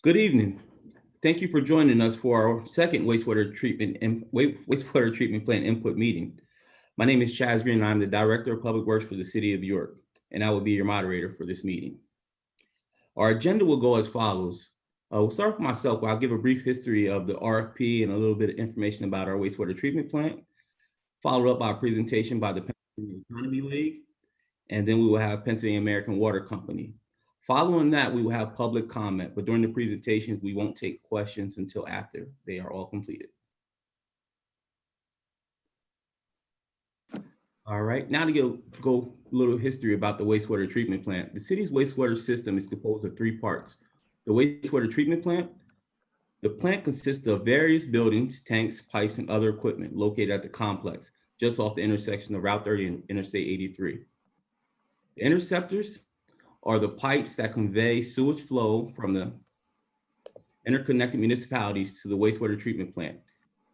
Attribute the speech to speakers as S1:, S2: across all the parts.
S1: Good evening. Thank you for joining us for our second wastewater treatment plant input meeting. My name is Chaz Green, and I'm the Director of Public Works for the City of York, and I will be your moderator for this meeting. Our agenda will go as follows. We'll start with myself, where I'll give a brief history of the RFP and a little bit of information about our wastewater treatment plant, followed up by a presentation by the Pennsylvania Economy League, and then we will have Pennsylvania American Water Company. Following that, we will have public comment, but during the presentations, we won't take questions until after they are all completed. All right, now to go a little history about the wastewater treatment plant. The city's wastewater system is composed of three parts. The wastewater treatment plant. The plant consists of various buildings, tanks, pipes, and other equipment located at the complex, just off the intersection of Route 30 and Interstate 83. The interceptors are the pipes that convey sewage flow from the interconnected municipalities to the wastewater treatment plant,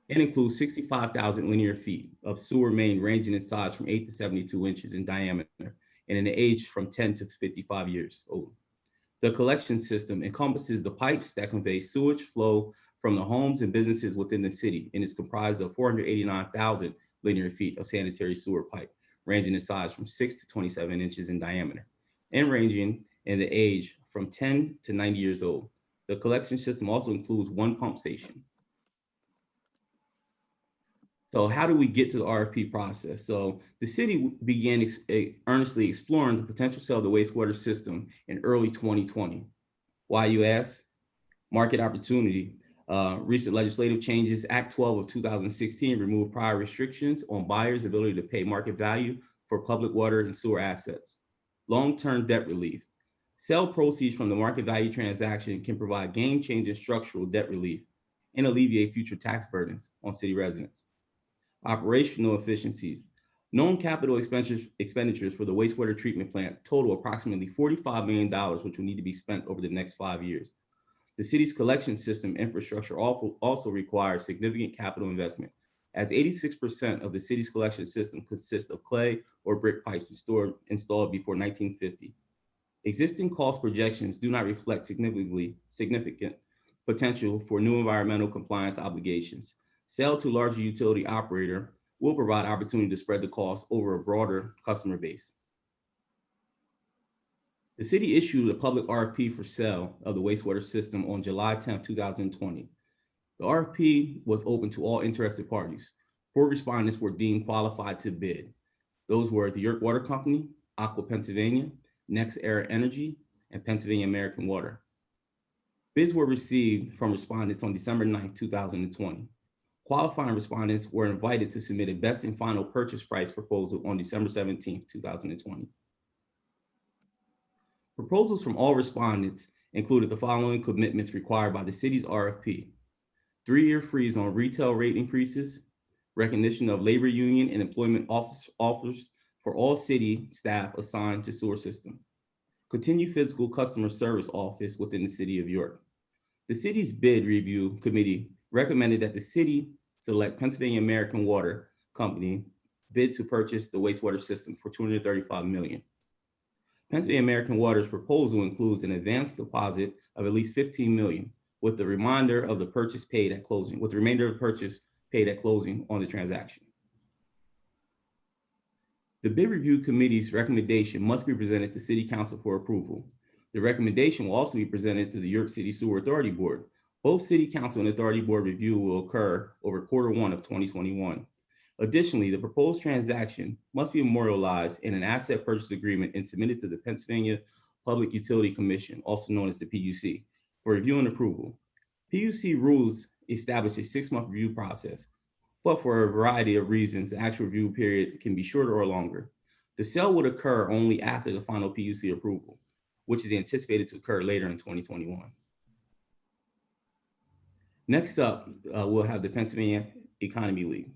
S1: and includes 65,000 linear feet of sewer main ranging in size from 8 to 72 inches in diameter and in age from 10 to 55 years old. The collection system encompasses the pipes that convey sewage flow from the homes and businesses within the city and is comprised of 489,000 linear feet of sanitary sewer pipe, ranging in size from 6 to 27 inches in diameter and ranging in the age from 10 to 90 years old. The collection system also includes one pump station. So how do we get to the RFP process? So the city began earnestly exploring the potential sale of the wastewater system in early 2020. Why, you ask? Market opportunity. Recent legislative changes, Act 12 of 2016 removed prior restrictions on buyers' ability to pay market value for public water and sewer assets. Long-term debt relief. Sale proceeds from the market value transaction can provide game-changing structural debt relief and alleviate future tax burdens on city residents. Operational efficiencies. Known capital expenditures for the wastewater treatment plant total approximately $45 million, which will need to be spent over the next 5 years. The city's collection system infrastructure also requires significant capital investment, as 86% of the city's collection system consists of clay or brick pipes installed before 1950. Existing cost projections do not reflect significant potential for new environmental compliance obligations. Sale to larger utility operator will provide opportunity to spread the cost over a broader customer base. The city issued a public RFP for sale of the wastewater system on July 10, 2020. The RFP was open to all interested parties. 4 respondents were deemed qualified to bid. Those were the York Water Company, Aqua Pennsylvania, Next Era Energy, and Pennsylvania American Water. Bids were received from respondents on December 9, 2020. Qualifying respondents were invited to submit a best and final purchase price proposal on December 17, 2020. Proposals from all respondents included the following commitments required by the city's RFP: 3-year freeze on retail rate increases, recognition of labor union and employment offers for all city staff assigned to sewer system, continued physical customer service office within the city of York. The city's bid review committee recommended that the city select Pennsylvania American Water Company bid to purchase the wastewater system for $235 million. Pennsylvania American Water's proposal includes an advance deposit of at least $15 million, with the remainder of the purchase paid at closing, on the transaction. The bid review committee's recommendation must be presented to City Council for approval. The recommendation will also be presented to the York City Sewer Authority Board. Both City Council and Authority Board review will occur over Q1 of 2021. Additionally, the proposed transaction must be memorialized in an asset purchase agreement and submitted to the Pennsylvania Public Utility Commission, also known as the PUC, for review and approval. PUC rules establish a 6-month review process, but for a variety of reasons, the actual review period can be shorter or longer. The sale would occur only after the final PUC approval, which is anticipated to occur later in 2021. Next up, we'll have the Pennsylvania Economy League.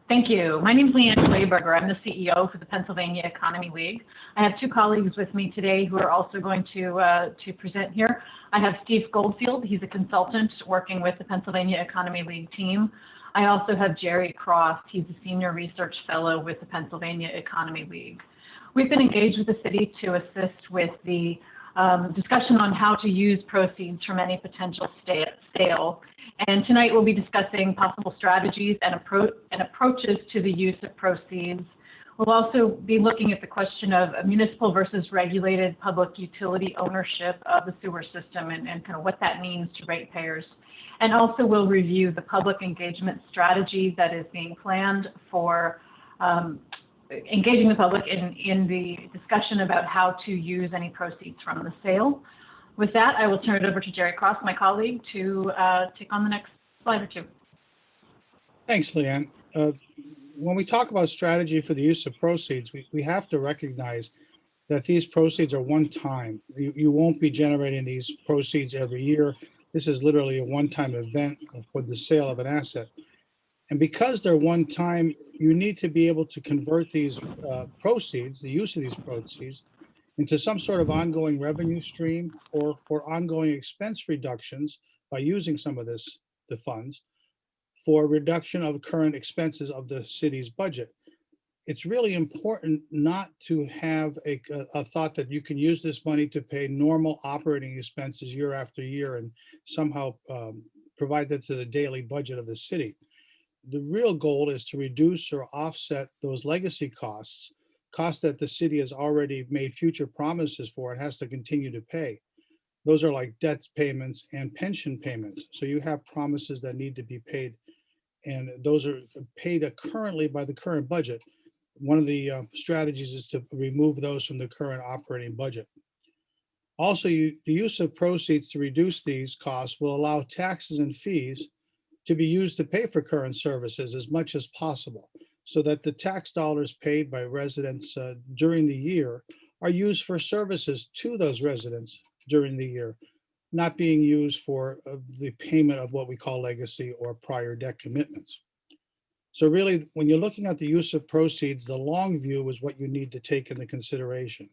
S2: Thank you. My name is Leanne Clayberger. I'm the CEO for the Pennsylvania Economy League. I have 2 colleagues with me today who are also going to present here. I have Steve Goldfield. He's a consultant working with the Pennsylvania Economy League team. I also have Jerry Cross. He's a senior research fellow with the Pennsylvania Economy League. We've been engaged with the city to assist with the discussion on how to use proceeds from any potential sale. And tonight we'll be discussing possible strategies and approaches to the use of proceeds. We'll also be looking at the question of municipal versus regulated public utility ownership of the sewer system and kind of what that means to ratepayers. And also we'll review the public engagement strategy that is being planned for engaging the public in the discussion about how to use any proceeds from the sale. With that, I will turn it over to Jerry Cross, my colleague, to take on the next slide or two.
S3: Thanks, Leanne. When we talk about strategy for the use of proceeds, we have to recognize that these proceeds are one time. You won't be generating these proceeds every year. This is literally a one-time event for the sale of an asset. And because they're one time, you need to be able to convert these proceeds, the use of these proceeds, into some sort of ongoing revenue stream or for ongoing expense reductions by using some of the funds for reduction of current expenses of the city's budget. It's really important not to have a thought that you can use this money to pay normal operating expenses year after year and somehow provide that to the daily budget of the city. The real goal is to reduce or offset those legacy costs that the city has already made future promises for and has to continue to pay. Those are like debt payments and pension payments. So you have promises that need to be paid, and those are paid currently by the current budget. One of the strategies is to remove those from the current operating budget. Also, the use of proceeds to reduce these costs will allow taxes and fees to be used to pay for current services as much as possible, so that the tax dollars paid by residents during the year are used for services to those residents during the year, not being used for the payment of what we call legacy or prior debt commitments. So really, when you're looking at the use of proceeds, the long view is what you need to take into consideration.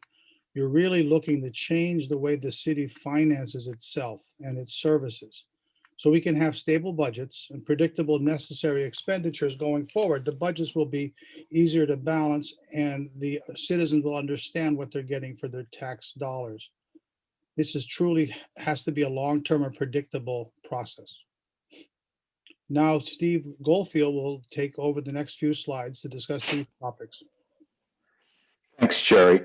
S3: You're really looking to change the way the city finances itself and its services, so we can have stable budgets and predictable necessary expenditures going forward. The budgets will be easier to balance and the citizens will understand what they're getting for their tax dollars. This is truly has to be a long-term and predictable process. Now, Steve Goldfield will take over the next few slides to discuss these topics.
S4: Thanks, Jerry.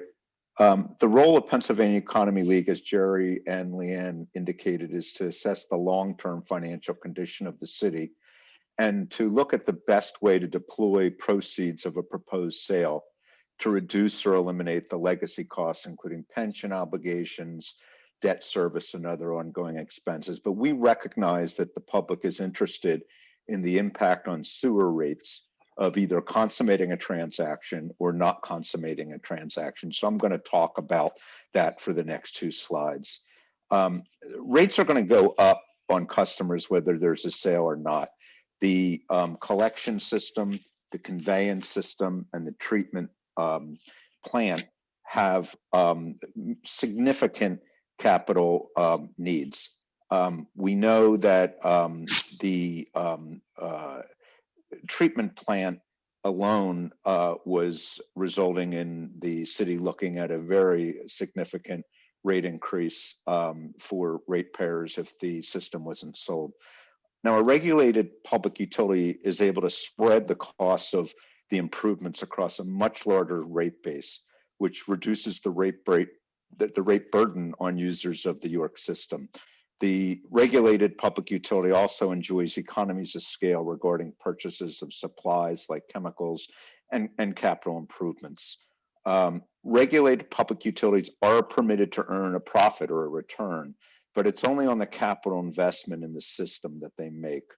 S4: The role of Pennsylvania Economy League, as Jerry and Leanne indicated, is to assess the long-term financial condition of the city and to look at the best way to deploy proceeds of a proposed sale to reduce or eliminate the legacy costs, including pension obligations, debt service, and other ongoing expenses. But we recognize that the public is interested in the impact on sewer rates of either consummating a transaction or not consummating a transaction. So I'm going to talk about that for the next two slides. Rates are going to go up on customers whether there's a sale or not. The collection system, the conveyance system, and the treatment plant have significant capital needs. We know that the treatment plant alone was resulting in the city looking at a very significant rate increase for ratepayers if the system wasn't sold. Now, a regulated public utility is able to spread the costs of the improvements across a much larger rate base, which reduces the rate burden on users of the York system. The regulated public utility also enjoys economies of scale regarding purchases of supplies like chemicals and capital improvements. Regulated public utilities are permitted to earn a profit or a return, but it's only on the capital investment in the system that they make.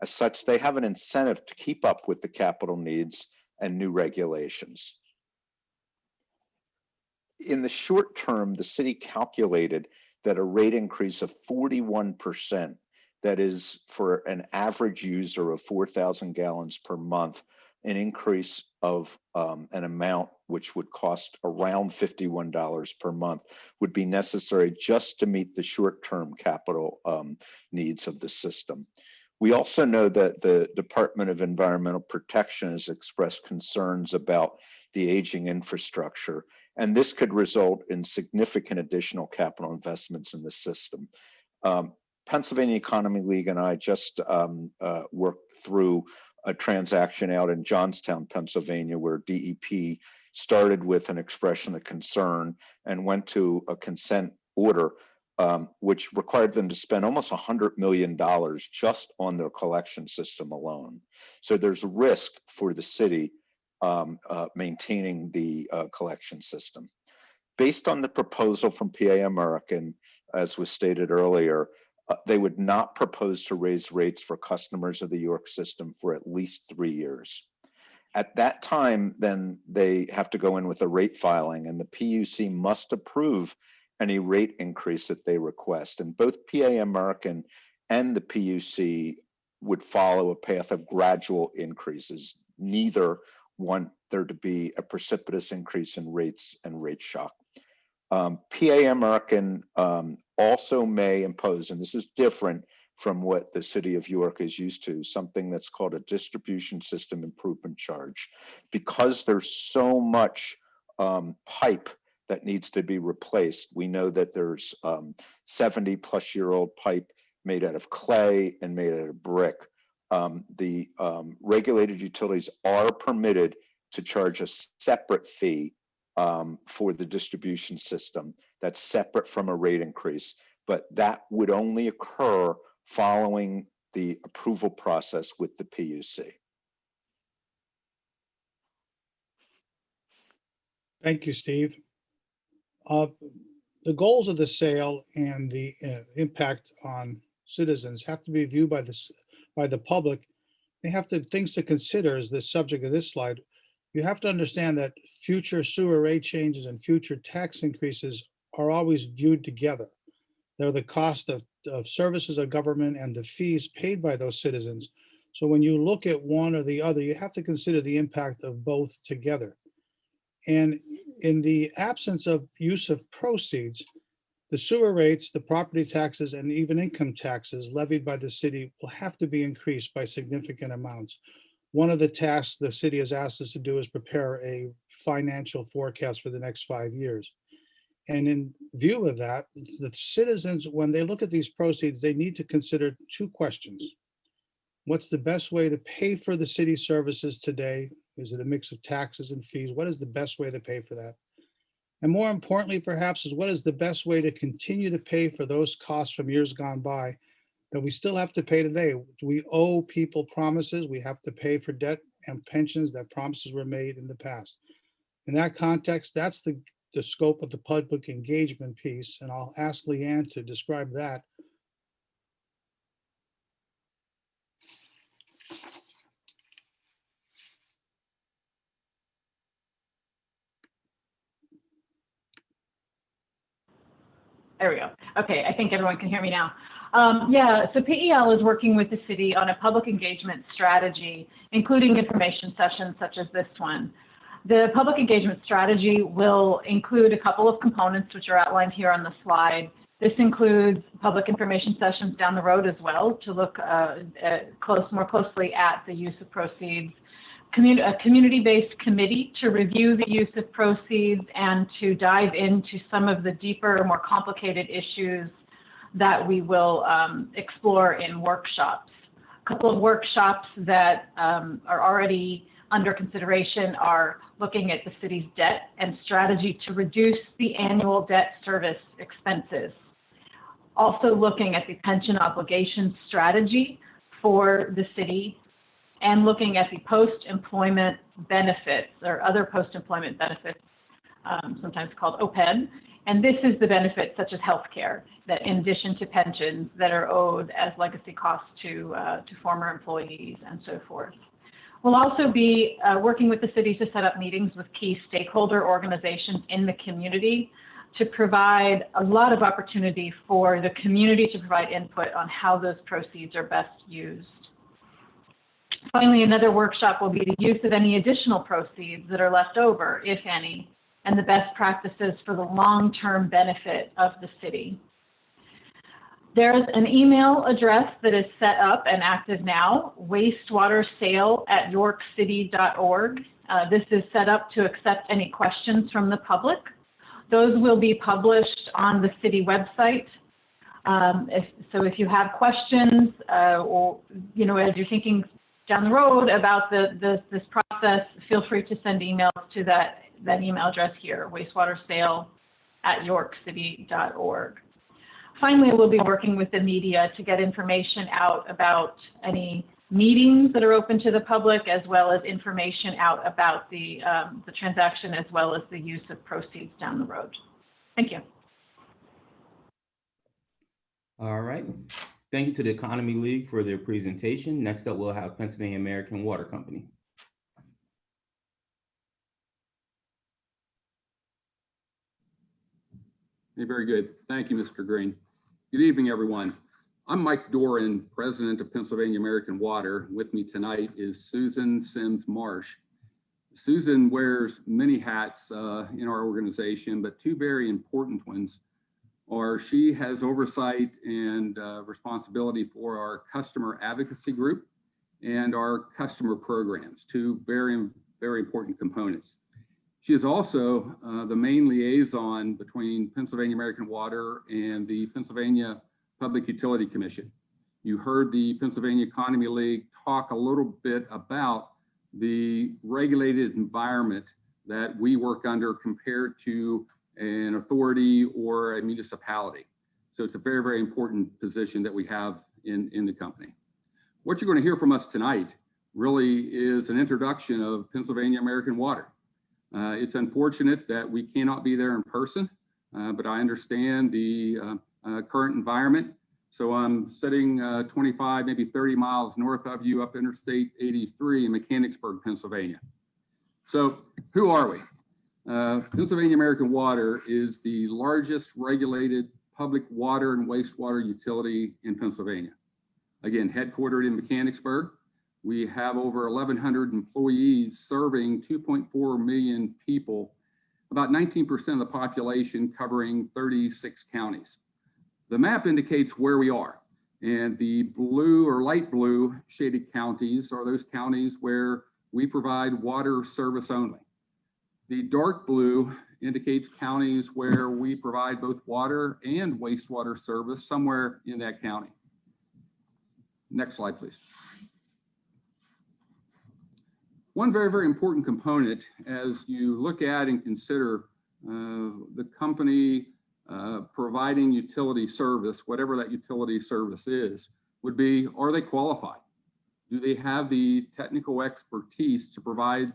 S4: As such, they have an incentive to keep up with the capital needs and new regulations. In the short term, the city calculated that a rate increase of 41%, that is for an average user of 4,000 gallons per month, an increase of an amount which would cost around $51 per month would be necessary just to meet the short-term capital needs of the system. We also know that the Department of Environmental Protection has expressed concerns about the aging infrastructure And this could result in significant additional capital investments in the system. Pennsylvania Economy League and I just worked through a transaction out in Johnstown, Pennsylvania, where DEP started with an expression of concern and went to a consent order, which required them to spend almost $100 million just on their collection system alone. So there's risk for the city maintaining the collection system. Based on the proposal from PA American, as was stated earlier, they would not propose to raise rates for customers of the York system for at least 3 years. At that time, then they have to go in with a rate filing, and the PUC must approve any rate increase that they request. And both PA American and the PUC would follow a path of gradual increases. Neither want there to be a precipitous increase in rates and rate shock. PA American also may impose, and this is different from what the city of York is used to, something that's called a distribution system improvement charge. Because there's so much pipe that needs to be replaced, we know that there's 70-plus-year-old pipe made out of clay and made out of brick. The regulated utilities are permitted to charge a separate fee for the distribution system that's separate from a rate increase, but that would only occur following the approval process with the PUC.
S3: Thank you, Steve. The goals of the sale and the impact on citizens have to be viewed by the public. They have things to consider as the subject of this slide. You have to understand that future sewer rate changes and future tax increases are always viewed together. They're the cost of services of government and the fees paid by those citizens. So when you look at one or the other, you have to consider the impact of both together. And in the absence of use of proceeds, the sewer rates, the property taxes, and even income taxes levied by the city will have to be increased by significant amounts. One of the tasks the city has asked us to do is prepare a financial forecast for the next 5 years. And in view of that, the citizens, when they look at these proceeds, they need to consider two questions. What's the best way to pay for the city services today? Is it a mix of taxes and fees? What is the best way to pay for that? And more importantly, perhaps, is what is the best way to continue to pay for those costs from years gone by that we still have to pay today? We owe people promises. We have to pay for debt and pensions that promises were made in the past. In that context, that's the scope of the public engagement piece. And I'll ask Leanne to describe that.
S2: There we go. Okay, I think everyone can hear me now. Yeah, so PEL is working with the city on a public engagement strategy, including information sessions such as this one. The public engagement strategy will include a couple of components which are outlined here on the slide. This includes public information sessions down the road as well to look more closely at the use of proceeds, a community-based committee to review the use of proceeds and to dive into some of the deeper, more complicated issues that we will explore in workshops. A couple of workshops that are already under consideration are looking at the city's debt and strategy to reduce the annual debt service expenses. Also looking at the pension obligation strategy for the city and looking at the post-employment benefits or other post-employment benefits, sometimes called OPEB. And this is the benefits such as healthcare that in addition to pensions that are owed as legacy costs to former employees and so forth. We'll also be working with the city to set up meetings with key stakeholder organizations in the community to provide a lot of opportunity for the community to provide input on how those proceeds are best used. Finally, another workshop will be the use of any additional proceeds that are left over, if any, and the best practices for the long-term benefit of the city. There's an email address that is set up and active now, wastewatersale@yorkcity.org. This is set up to accept any questions from the public. Those will be published on the city website. If you have questions or, as you're thinking down the road about this process, feel free to send emails to that email address here, wastewatersale@yorkcity.org. Finally, we'll be working with the media to get information out about any meetings that are open to the public, as well as information out about the transaction, as well as the use of proceeds down the road. Thank you.
S1: All right. Thank you to the Economy League for their presentation. Next up, we'll have Pennsylvania American Water Company.
S5: Hey, very good. Thank you, Mr. Green. Good evening, everyone. I'm Mike Doran, president of Pennsylvania American Water. With me tonight is Susan Sims Marsh. Susan wears many hats in our organization, but two very important ones are she has oversight and responsibility for our customer advocacy group and our customer programs, two very, very important components. She is also the main liaison between Pennsylvania American Water and the Pennsylvania Public Utility Commission. You heard the Pennsylvania Economy League talk a little bit about the regulated environment that we work under compared to an authority or a municipality. So it's a very, very important position that we have in the company. What you're going to hear from us tonight really is an introduction of Pennsylvania American Water. It's unfortunate that we cannot be there in person, but I understand the current environment. So I'm sitting 25, maybe 30 miles north of you up Interstate 83 in Mechanicsburg, Pennsylvania. So who are we? Pennsylvania American Water is the largest regulated public water and wastewater utility in Pennsylvania. Again, headquartered in Mechanicsburg. We have over 1,100 employees serving 2.4 million people, about 19% of the population, covering 36 counties. The map indicates where we are, and the blue or light blue shaded counties are those counties where we provide water service only. The dark blue indicates counties where we provide both water and wastewater service somewhere in that county. Next slide, please. One very, very important component as you look at and consider the company providing utility service, whatever that utility service is, would be, are they qualified? Do they have the technical expertise to provide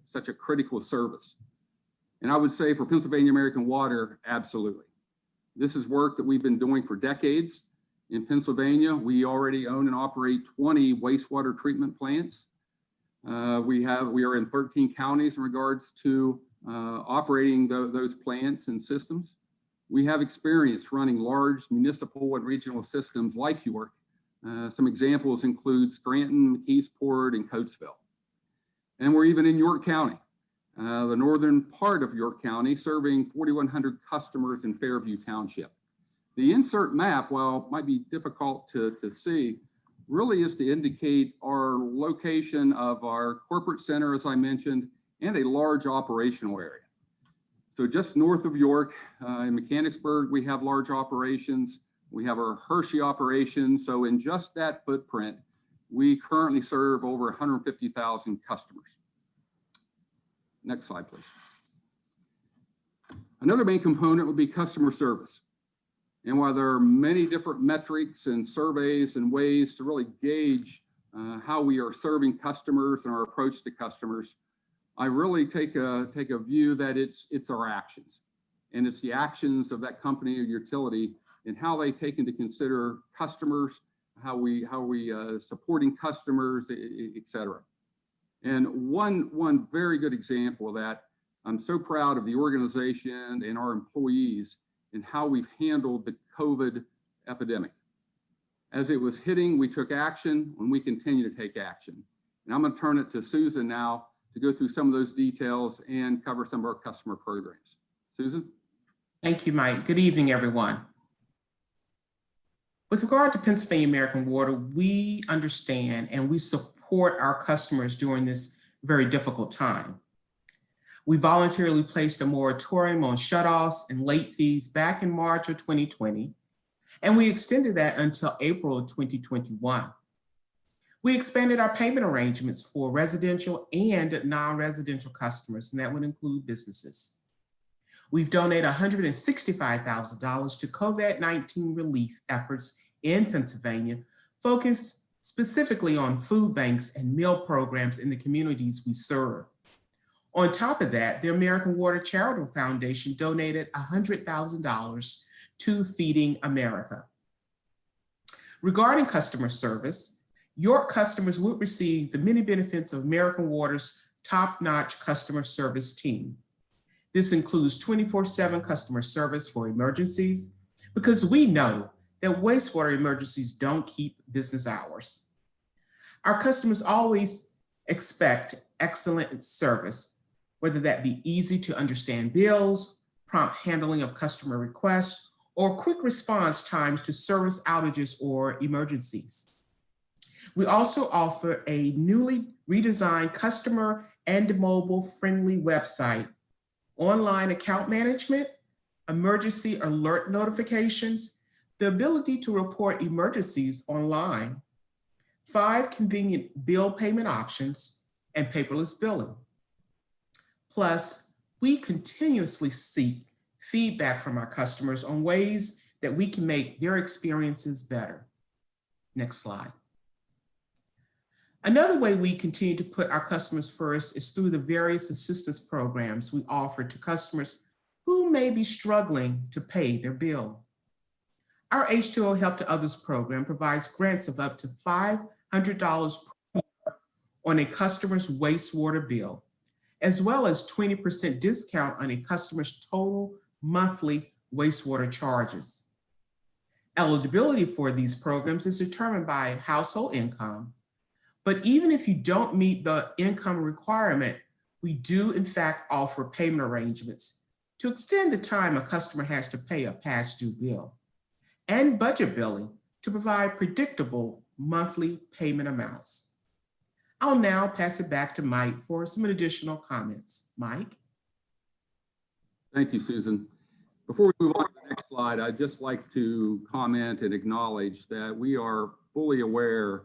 S5: such a critical service? And I would say for Pennsylvania American Water, absolutely. This is work that we've been doing for decades. In Pennsylvania, we already own and operate 20 wastewater treatment plants. We are in 13 counties in regards to operating those plants and systems. We have experience running large municipal and regional systems like York. Some examples include Scranton, McKeesport, and Coatesville. And we're even in York County, the northern part of York County, serving 4,100 customers in Fairview Township. The insert map, while it might be difficult to see, really is to indicate our location of our corporate center, as I mentioned, and a large operational area. So just north of York, in Mechanicsburg, we have large operations. We have our Hershey operations. So in just that footprint, we currently serve over 150,000 customers. Next slide, please. Another main component would be customer service. And while there are many different metrics and surveys and ways to really gauge how we are serving customers and our approach to customers, I really take a view that it's our actions, and it's the actions of that company or utility and how they take into consider customers, how we supporting customers, et cetera. And one very good example of that, I'm so proud of the organization and our employees and how we've handled the COVID epidemic. As it was hitting, we took action, and we continue to take action. And I'm going to turn it to Susan now to go through some of those details and cover some of our customer programs. Susan?
S6: Thank you, Mike. Good evening, everyone. With regard to Pennsylvania American Water, we understand and we support our customers during this very difficult time. We voluntarily placed a moratorium on shutoffs and late fees back in March of 2020, and we extended that until April of 2021. We expanded our payment arrangements for residential and non-residential customers, and that would include businesses. We've donated $165,000 to COVID-19 relief efforts in Pennsylvania, focused specifically on food banks and meal programs in the communities we serve. On top of that, the American Water Charitable Foundation donated $100,000 to Feeding America. Regarding customer service, your customers will receive the many benefits of American Water's top-notch customer service team. This includes 24/7 customer service for emergencies, because we know that wastewater emergencies don't keep business hours. Our customers always expect excellent service, whether that be easy to understand bills, prompt handling of customer requests, or quick response times to service outages or emergencies. We also offer a newly redesigned customer and mobile-friendly website, online account management, emergency alert notifications, the ability to report emergencies online, 5 convenient bill payment options, and paperless billing. Plus, we continuously seek feedback from our customers on ways that we can make their experiences better. Next slide. Another way we continue to put our customers first is through the various assistance programs we offer to customers who may be struggling to pay their bill. Our H2O Help to Others program provides grants of up to $500 per year on a customer's wastewater bill, as well as 20% discount on a customer's total monthly wastewater charges. Eligibility for these programs is determined by household income, but even if you don't meet the income requirement, we do in fact offer payment arrangements to extend the time a customer has to pay a past due bill, and budget billing to provide predictable monthly payment amounts. I'll now pass it back to Mike for some additional comments. Mike?
S5: Thank you, Susan. Before we move on to the next slide, I'd just like to comment and acknowledge that we are fully aware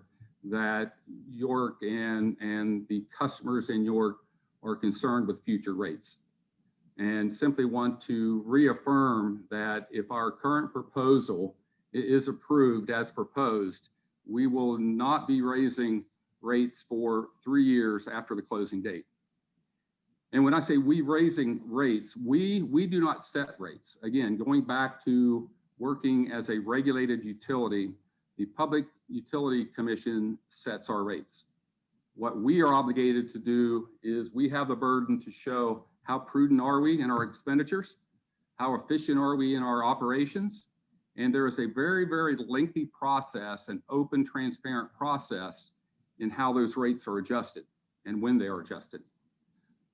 S5: that York and the customers in York are concerned with future rates, and simply want to reaffirm that if our current proposal is approved as proposed, we will not be raising rates for 3 years after the closing date. And when I say we raising rates, we do not set rates. Again, going back to working as a regulated utility, the Public Utility Commission sets our rates. What we are obligated to do is we have the burden to show how prudent are we in our expenditures, how efficient are we in our operations, and there is a very, very lengthy process, an open, transparent process in how those rates are adjusted and when they are adjusted.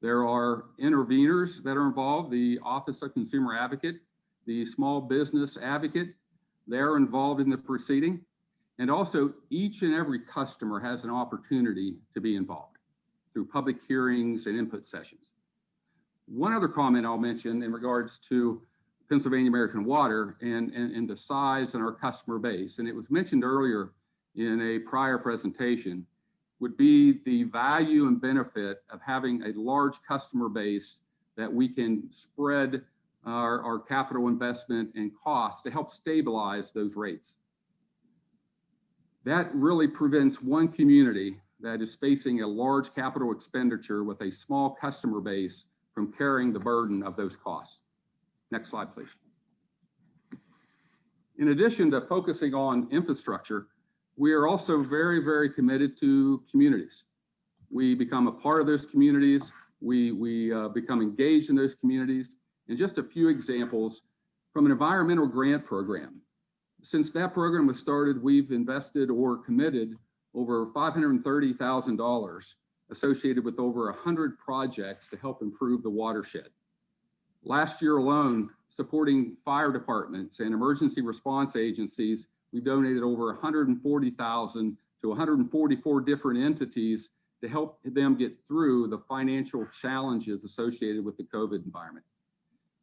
S5: There are interveners that are involved, the Office of Consumer Advocate, the Small Business Advocate, they're involved in the proceeding. And also each and every customer has an opportunity to be involved through public hearings and input sessions. One other comment I'll mention in regards to Pennsylvania American Water and the size and our customer base, and it was mentioned earlier in a prior presentation, would be the value and benefit of having a large customer base that we can spread our capital investment and costs to help stabilize those rates. That really prevents one community that is facing a large capital expenditure with a small customer base from carrying the burden of those costs. Next slide, please. In addition to focusing on infrastructure, we are also very, very committed to communities. We become a part of those communities. We become engaged in those communities. And just a few examples from an environmental grant program. Since that program was started, we've invested or committed over $530,000 associated with over 100 projects to help improve the watershed. Last year alone, supporting fire departments and emergency response agencies, we donated over $140,000 to 144 different entities to help them get through the financial challenges associated with the COVID environment.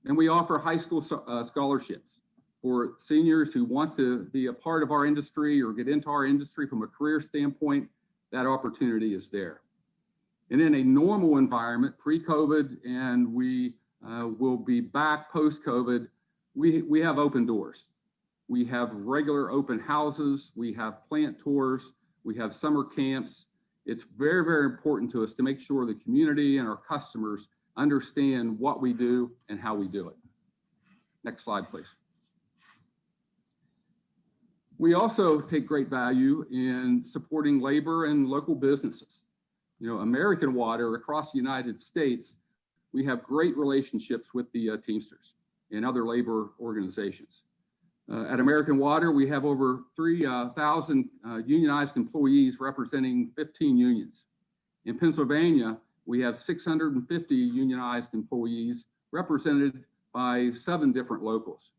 S5: And we offer high school scholarships for seniors who want to be a part of our industry or get into our industry from a career standpoint. That opportunity is there. And in a normal environment, pre-COVID, and we will be back post-COVID, we have open doors. We have regular open houses, we have plant tours, we have summer camps. It's very, very important to us to make sure the community and our customers understand what we do and how we do it. Next slide, please. We also take great value in supporting labor and local businesses. You know, American Water across the United States, we have great relationships with the Teamsters and other labor organizations. At American Water, we have over 3,000 unionized employees representing 15 unions. In Pennsylvania, we have 650 unionized employees represented by 7 different locals.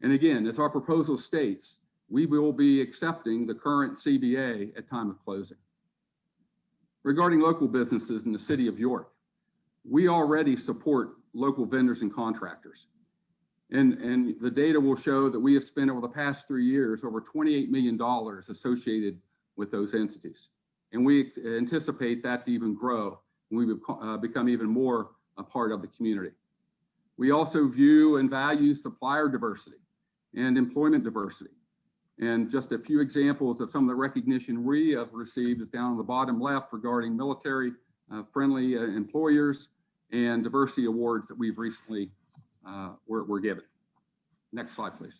S5: And again, as our proposal states, we will be accepting the current CBA at time of closing. Regarding local businesses in the city of York, we already support local vendors and contractors. And the data will show that we have spent over the past 3 years over $28 million associated with those entities. And we anticipate that to even grow when we become even more a part of the community. We also view and value supplier diversity and employment diversity. And just a few examples of some of the recognition we have received is down on the bottom left regarding military friendly employers and diversity awards that we've recently were given. Next slide, please.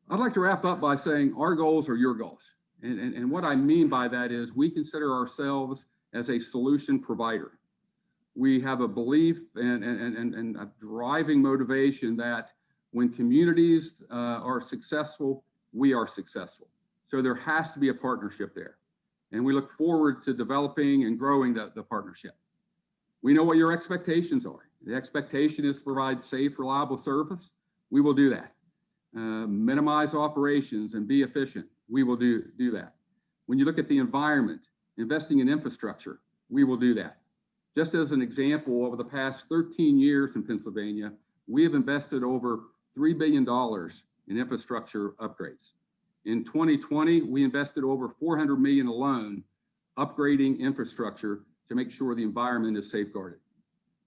S5: I'd like to wrap up by saying our goals are your goals. And what I mean by that is we consider ourselves as a solution provider. We have a belief and a driving motivation that when communities are successful, we are successful. So there has to be a partnership there. And we look forward to developing and growing the partnership. We know what your expectations are. The expectation is to provide safe, reliable service. We will do that. Minimize operations and be efficient. We will do that. When you look at the environment, investing in infrastructure, we will do that. Just as an example, over the past 13 years in Pennsylvania, we have invested over $3 billion in infrastructure upgrades. In 2020, we invested over $400 million alone upgrading infrastructure to make sure the environment is safeguarded.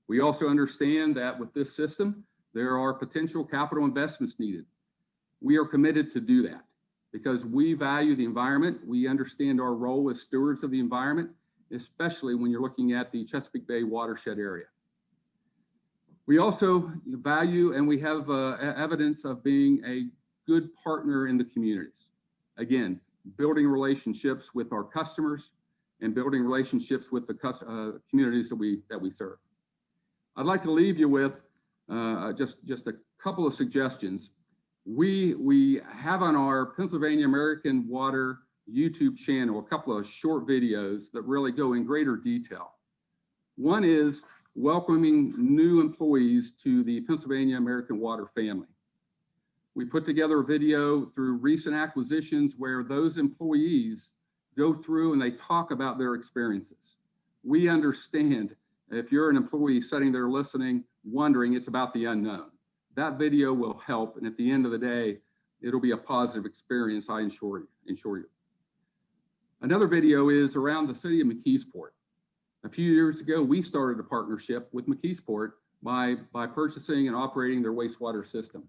S5: We also understand that with this system, there are potential capital investments needed. We are committed to do that because we value the environment. We understand our role as stewards of the environment, especially when you're looking at the Chesapeake Bay watershed area. We also value and we have evidence of being a good partner in the communities. Again, building relationships with our customers and building relationships with the communities that we serve. I'd like to leave you with just a couple of suggestions. We have on our Pennsylvania American Water YouTube channel a couple of short videos that really go in greater detail. One is welcoming new employees to the Pennsylvania American Water family. We put together a video through recent acquisitions where those employees go through and they talk about their experiences. We understand if you're an employee sitting there listening, wondering, it's about the unknown. That video will help, and at the end of the day, it'll be a positive experience, I assure you. Another video is around the city of McKeesport. A few years ago, we started a partnership with McKeesport by purchasing and operating their wastewater system.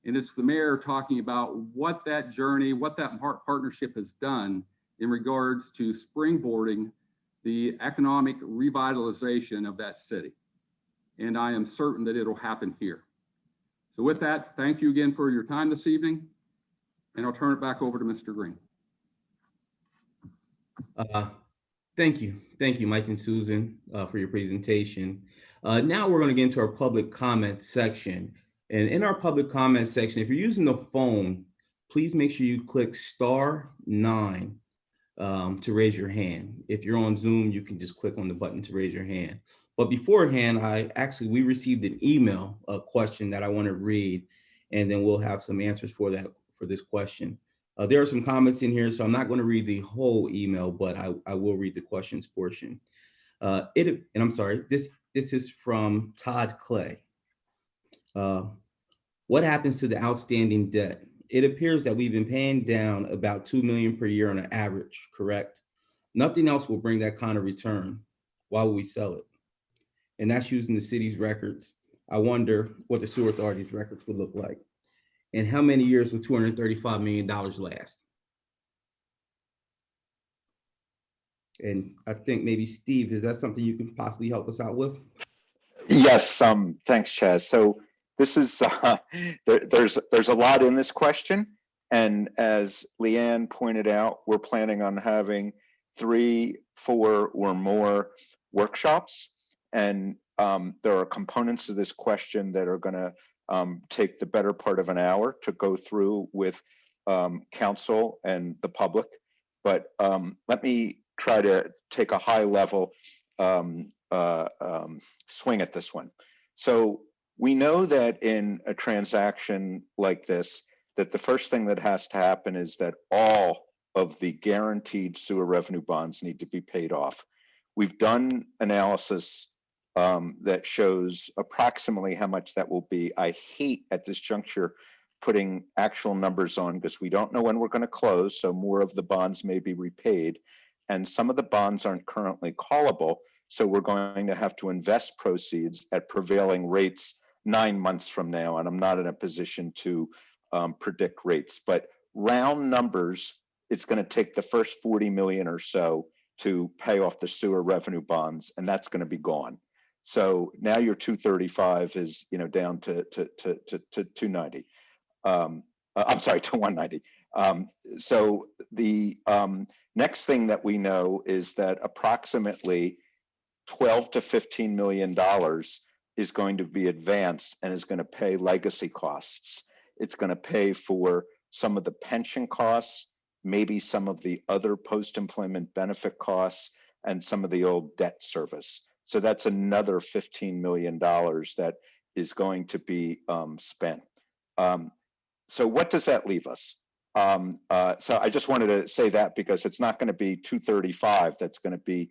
S5: And it's the mayor talking about what that journey, what that partnership has done in regards to springboarding the economic revitalization of that city. And I am certain that it'll happen here. So with that, thank you again for your time this evening, and I'll turn it back over to Mr. Green.
S1: Thank you, Mike and Susan, for your presentation. Now we're going to get into our public comment section. And in our public comment section, if you're using the phone, please make sure you click *9 to raise your hand. If you're on Zoom, you can just click on the button to raise your hand. But beforehand, we received an email question that I want to read, and then we'll have some answers for this question. There are some comments in here, so I'm not going to read the whole email, but I will read the questions portion. And I'm sorry, this is from Todd Clay. What happens to the outstanding debt? It appears that we've been paying down about $2 million per year on an average, correct? Nothing else will bring that kind of return. Why would we sell it? And that's using the city's records. I wonder what the sewer authority's records would look like. And how many years will $235 million last? And I think maybe Steve, is that something you can possibly help us out with?
S4: Yes, thanks, Chaz. So this is there's a lot in this question, and as Leanne pointed out, we're planning on having 3, 4, or more workshops, and there are components of this question that are going to take the better part of an hour to go through with council and the public. But let me try to take a high level swing at this one. So we know that in a transaction like this, that the first thing that has to happen is that all of the guaranteed sewer revenue bonds need to be paid off. We've done analysis that shows approximately how much that will be. I hate at this juncture putting actual numbers on because we don't know when we're going to close, so more of the bonds may be repaid, and some of the bonds aren't currently callable, so we're going to have to invest proceeds at prevailing rates 9 months from now, and I'm not in a position to predict rates, but round numbers, it's going to take the first 40 million or so to pay off the sewer revenue bonds, and that's going to be gone. So now your 235 is, down to 290. I'm sorry, to 190. So the next thing that we know is that approximately 12 to $15 million is going to be advanced and is going to pay legacy costs. It's going to pay for some of the pension costs, maybe some of the other post-employment benefit costs, and some of the old debt service. So that's another $15 million that is going to be spent. So what does that leave us? So I just wanted to say that because it's not going to be 235 that's going to be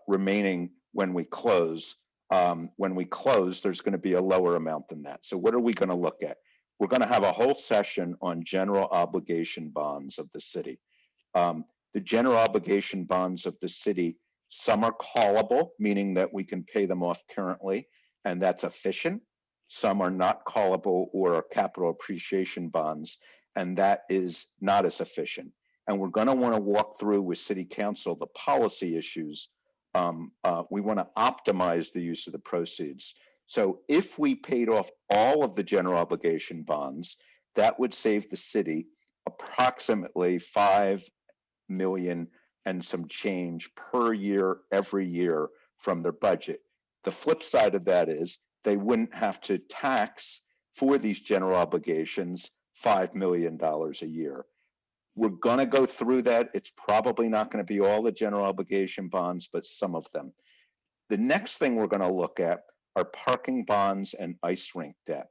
S4: remaining when we close. When we close, there's going to be a lower amount than that. So what are we going to look at? We're going to have a whole session on general obligation bonds of the city. The general obligation bonds of the city, some are callable, meaning that we can pay them off currently, and that's efficient. Some are not callable or capital appreciation bonds, and that is not as efficient. And we're going to want to walk through with City Council the policy issues. We want to optimize the use of the proceeds. So if we paid off all of the general obligation bonds, that would save the city approximately 5 million and some change per year, every year from their budget. The flip side of that is they wouldn't have to tax for these general obligations $5 million a year. We're going to go through that. It's probably not going to be all the general obligation bonds, but some of them. The next thing we're going to look at are parking bonds and ice rink debt.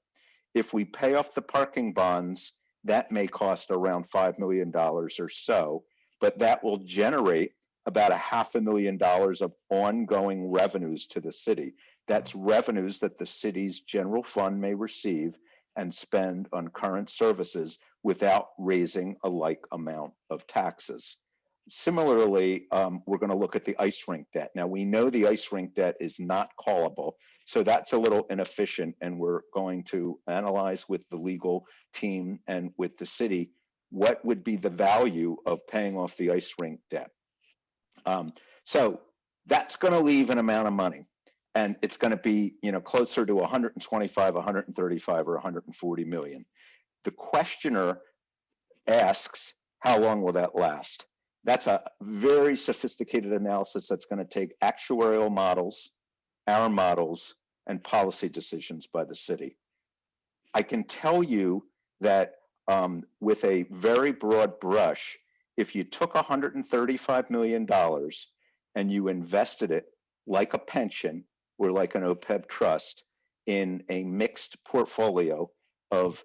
S4: If we pay off the parking bonds, that may cost around $5 million or so, but that will generate about $500,000 of ongoing revenues to the city. That's revenues that the city's general fund may receive and spend on current services without raising a like amount of taxes. Similarly, we're going to look at the ice rink debt. Now, we know the ice rink debt is not callable, so that's a little inefficient, and we're going to analyze with the legal team and with the city what would be the value of paying off the ice rink debt. So that's going to leave an amount of money, and it's going to be closer to 125, 135, or 140 million. The questioner asks, how long will that last? That's a very sophisticated analysis that's going to take actuarial models, our models, and policy decisions by the city. I can tell you that with a very broad brush, if you took $135 million and you invested it like a pension or like an OPEB trust in a mixed portfolio of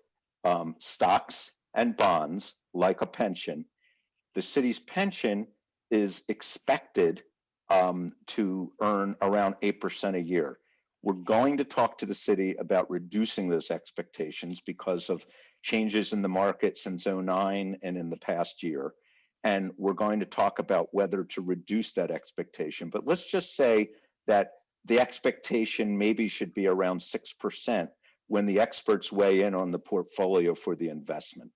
S4: stocks and bonds, like a pension. The city's pension is expected to earn around 8% a year. We're going to talk to the city about reducing those expectations because of changes in the market since '09 and in the past year. And we're going to talk about whether to reduce that expectation. But let's just say that the expectation maybe should be around 6% when the experts weigh in on the portfolio for the investment.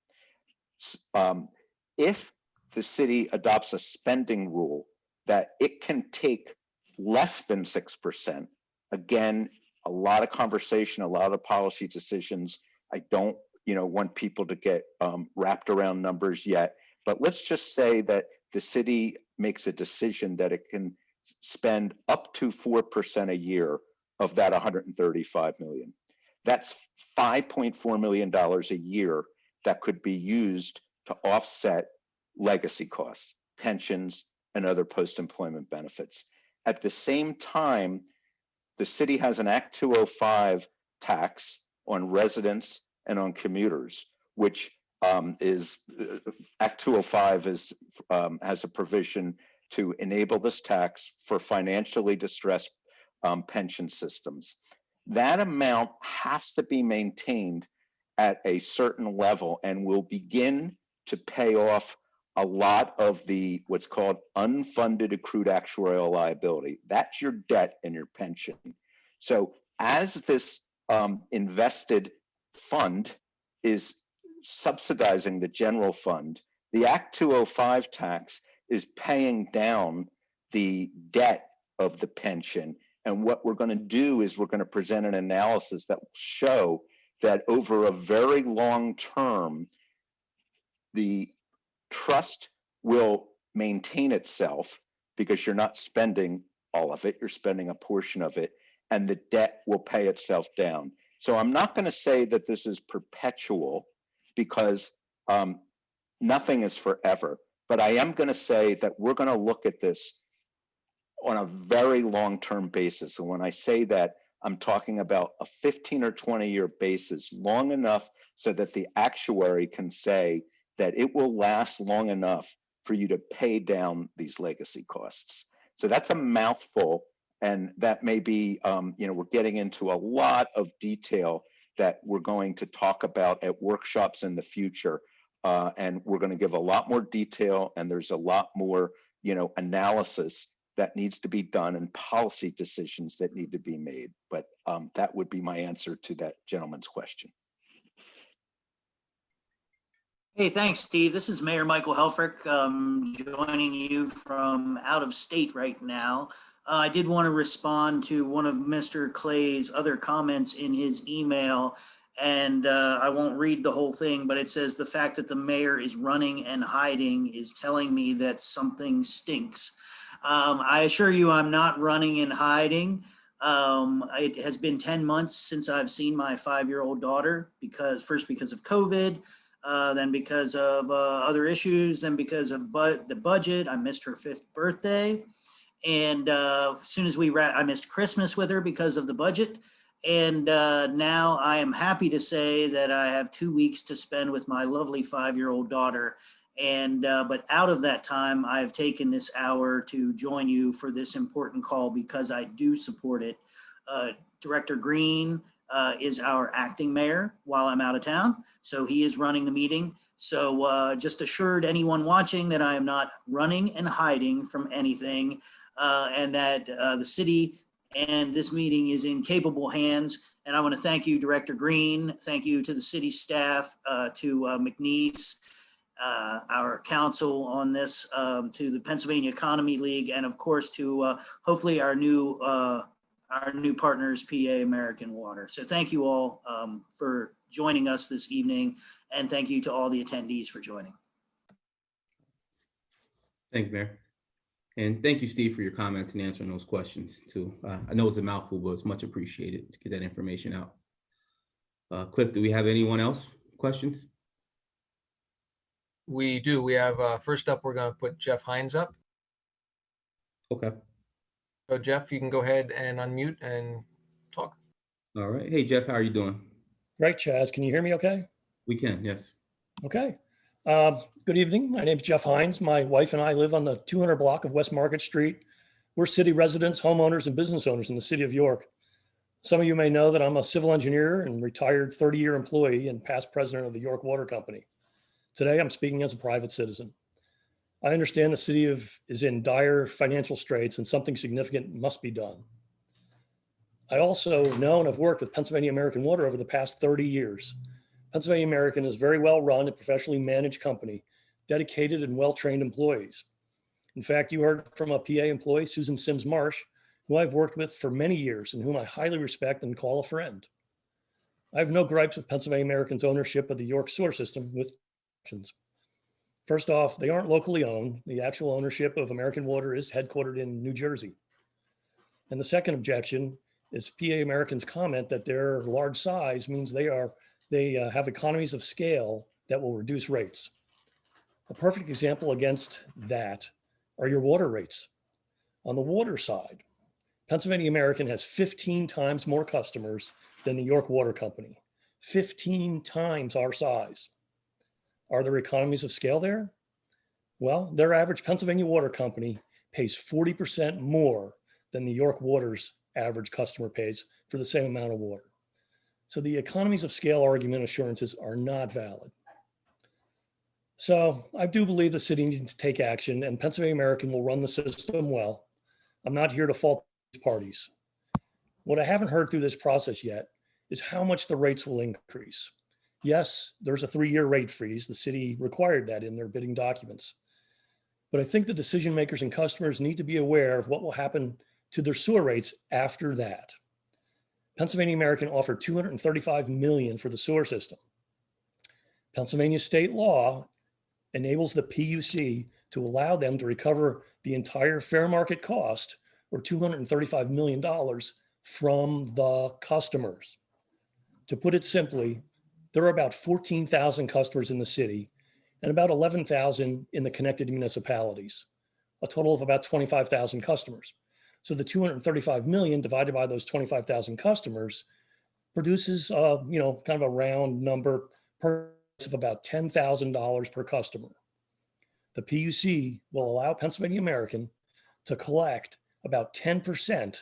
S4: If the city adopts a spending rule that it can take less than 6%, again, a lot of conversation, a lot of policy decisions. I don't, want people to get wrapped around numbers yet, but let's just say that the city makes a decision that it can spend up to 4% a year of that 135 million. That's $5.4 million a year that could be used to offset legacy costs, pensions, and other post-employment benefits. At the same time, the city has an Act 205 tax on residents and on commuters, which is Act 205 has a provision to enable this tax for financially distressed pension systems. That amount has to be maintained at a certain level and will begin to pay off a lot of the what's called unfunded accrued actuarial liability. That's your debt in your pension. So as this invested fund is subsidizing the general fund, the Act 205 tax is paying down the debt of the pension. And what we're going to do is we're going to present an analysis that will show that over a very long term, the trust will maintain itself because you're not spending all of it, you're spending a portion of it, and the debt will pay itself down. So I'm not going to say that this is perpetual because nothing is forever, but I am going to say that we're going to look at this on a very long-term basis. And when I say that, I'm talking about a 15 or 20-year basis, long enough so that the actuary can say that it will last long enough for you to pay down these legacy costs. So that's a mouthful, and that may be, we're getting into a lot of detail that we're going to talk about at workshops in the future, and we're going to give a lot more detail, and there's a lot more, analysis that needs to be done and policy decisions that need to be made. But that would be my answer to that gentleman's question.
S7: Hey, thanks, Steve. This is Mayor Michael Helfrich, joining you from out of state right now. I did want to respond to one of Mr. Clay's other comments in his email, and I won't read the whole thing, but it says the fact that the mayor is running and hiding is telling me that something stinks. I assure you I'm not running and hiding. It has been 10 months since I've seen my 5-year-old daughter, first because of COVID, then because of other issues, then because of the budget. I missed her 5th birthday. And as soon as I missed Christmas with her because of the budget. And now I am happy to say that I have 2 weeks to spend with my lovely 5-year-old daughter. And but out of that time, I've taken this hour to join you for this important call because I do support it. Director Green is our acting mayor while I'm out of town, so he is running the meeting. So just assured anyone watching that I am not running and hiding from anything, and that the city and this meeting is in capable hands. And I want to thank you, Director Green. Thank you to the city staff, to McNeese, our council on this, to the Pennsylvania Economy League, and of course to hopefully our new partners, PA American Water. So thank you all for joining us this evening, and thank you to all the attendees for joining.
S1: Thank you, Mayor. And thank you, Steve, for your comments and answering those questions too. I know it's a mouthful, but it's much appreciated to get that information out. Cliff, do we have anyone else questions?
S8: We do. We have, first up, we're going to put Jeff Hines up.
S1: Okay.
S8: So Jeff, you can go ahead and unmute and talk.
S1: All right. Hey, Jeff, how are you doing?
S9: Great, Chaz. Can you hear me okay?
S1: We can, yes.
S9: Okay. Good evening. My name is Jeff Hines. My wife and I live on the 200 block of West Market Street. We're city residents, homeowners, and business owners in the city of York. Some of you may know that I'm a civil engineer and retired 30-year employee and past president of the York Water Company. Today, I'm speaking as a private citizen. I understand the city is in dire financial straits and something significant must be done. I also know and have worked with Pennsylvania American Water over the past 30 years. Pennsylvania American is a very well run and professionally managed company, dedicated and well-trained employees. In fact, you heard from a PA employee, Susan Sims Marsh, who I've worked with for many years and whom I highly respect and call a friend. I have no gripes with Pennsylvania American's ownership of the York sewer system with options. First off, they aren't locally owned. The actual ownership of American Water is headquartered in New Jersey. And the second objection is PA American's comment that their large size means they have economies of scale that will reduce rates. A perfect example against that are your water rates. On the water side, Pennsylvania American has 15 times more customers than the York Water Company, 15 times our size. Are there economies of scale there? Well, their average Pennsylvania Water Company pays 40% more than the York Water's average customer pays for the same amount of water. So the economies of scale argument assurances are not valid. So I do believe the city needs to take action and Pennsylvania American will run the system well. I'm not here to fault these parties. What I haven't heard through this process yet is how much the rates will increase. Yes, there's a 3-year rate freeze. The city required that in their bidding documents. But I think the decision makers and customers need to be aware of what will happen to their sewer rates after that. Pennsylvania American offered $235 million for the sewer system. Pennsylvania state law enables the PUC to allow them to recover the entire fair market cost, or $235 million, from the customers. To put it simply, there are about 14,000 customers in the city and about 11,000 in the connected municipalities, a total of about 25,000 customers. So the 235 million divided by those 25,000 customers produces, kind of a round number of about $10,000 per customer. The PUC will allow Pennsylvania American to collect about 10%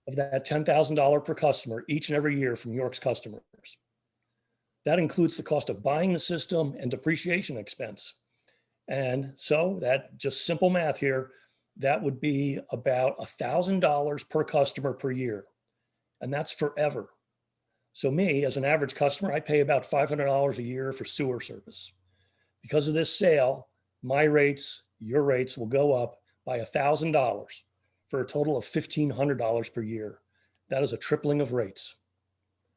S9: of that $10,000 per customer each and every year from York's customers. That includes the cost of buying the system and depreciation expense. And so that just simple math here, that would be about $1,000 per customer per year. And that's forever. So me, as an average customer, I pay about $500 a year for sewer service. Because of this sale, my rates, your rates will go up by $1,000 for a total of $1,500 per year. That is a tripling of rates.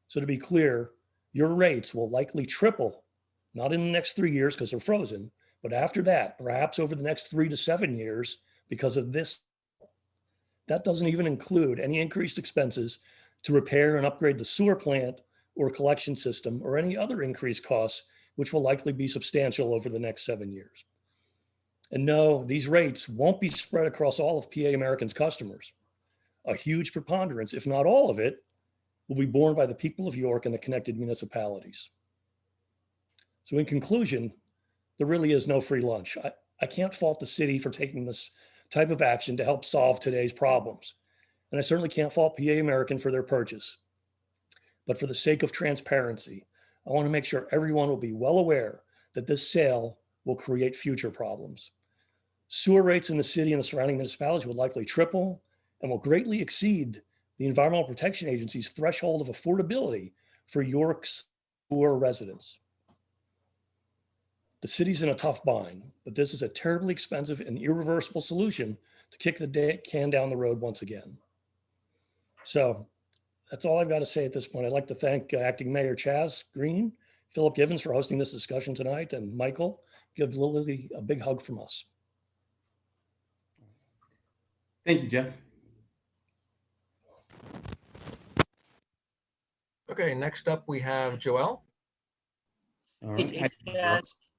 S9: So to be clear, your rates will likely triple, not in the next 3 years because they're frozen, but after that, perhaps over the next 3 to 7 years because of this. That doesn't even include any increased expenses to repair and upgrade the sewer plant or collection system or any other increased costs, which will likely be substantial over the next 7 years. And no, these rates won't be spread across all of PA American's customers. A huge preponderance, if not all of it, will be borne by the people of York and the connected municipalities. So in conclusion, there really is no free lunch. I can't fault the city for taking this type of action to help solve today's problems. And I certainly can't fault PA American for their purchase. But for the sake of transparency, I want to make sure everyone will be well aware that this sale will create future problems. Sewer rates in the city and the surrounding municipalities will likely triple and will greatly exceed the Environmental Protection Agency's threshold of affordability for York's sewer residents. The city's in a tough bind, but this is a terribly expensive and irreversible solution to kick the can down the road once again. So that's all I've got to say at this point. I'd like to thank Acting Mayor Chaz Green, Philip Givens for hosting this discussion tonight, and Michael, give Lily a big hug from us.
S1: Thank you, Jeff.
S8: Okay, next up we have Joelle.
S1: All right.
S7: Hey,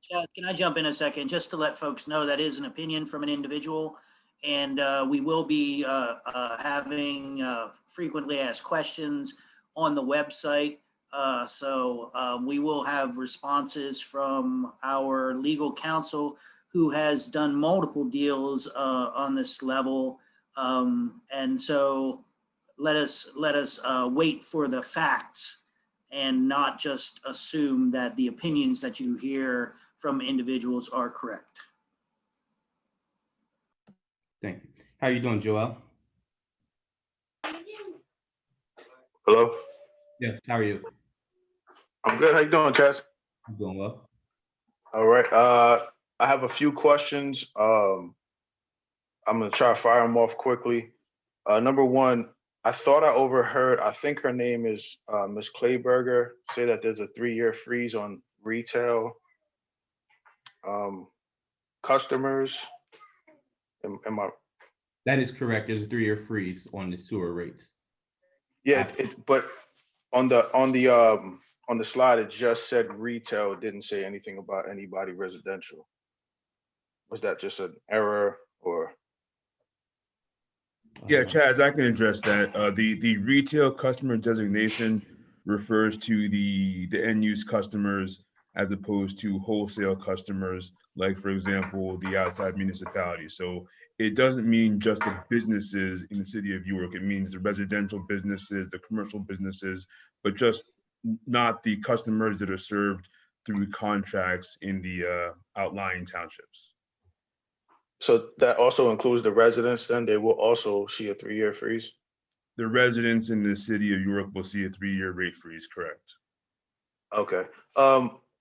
S7: Chad, can I jump in a second just to let folks know that is an opinion from an individual, and we will be having frequently asked questions on the website. We will have responses from our legal counsel who has done multiple deals on this level. And so let us wait for the facts and not just assume that the opinions that you hear from individuals are correct.
S1: Thank you. How are you doing, Joel?
S10: Hello,
S1: Yes, how are you?
S10: I'm good. How you doing, Chaz?
S1: I'm doing well.
S10: All right. I have a few questions. I'm gonna try to fire them off quickly. Number one, I thought I overheard. I think her name is Ms. Clayberger say that there's a 3-year freeze on retail customers. Am I?
S1: That is correct. There's a 3-year freeze on the sewer rates.
S10: Yeah. But on the slide, it just said retail. It didn't say anything about anybody residential. Was that just an error or?
S11: Yeah, Chaz, I can address that. The retail customer designation refers to the end use customers as opposed to wholesale customers, like for example, the outside municipality. So it doesn't mean just the businesses in the city of York. It means the residential businesses, the commercial businesses, but just not the customers that are served through contracts in the outlying townships.
S10: So that also includes the residents, then they will also see a 3-year freeze?
S11: The residents in the city of York will see a 3-year rate freeze, correct?
S10: Okay.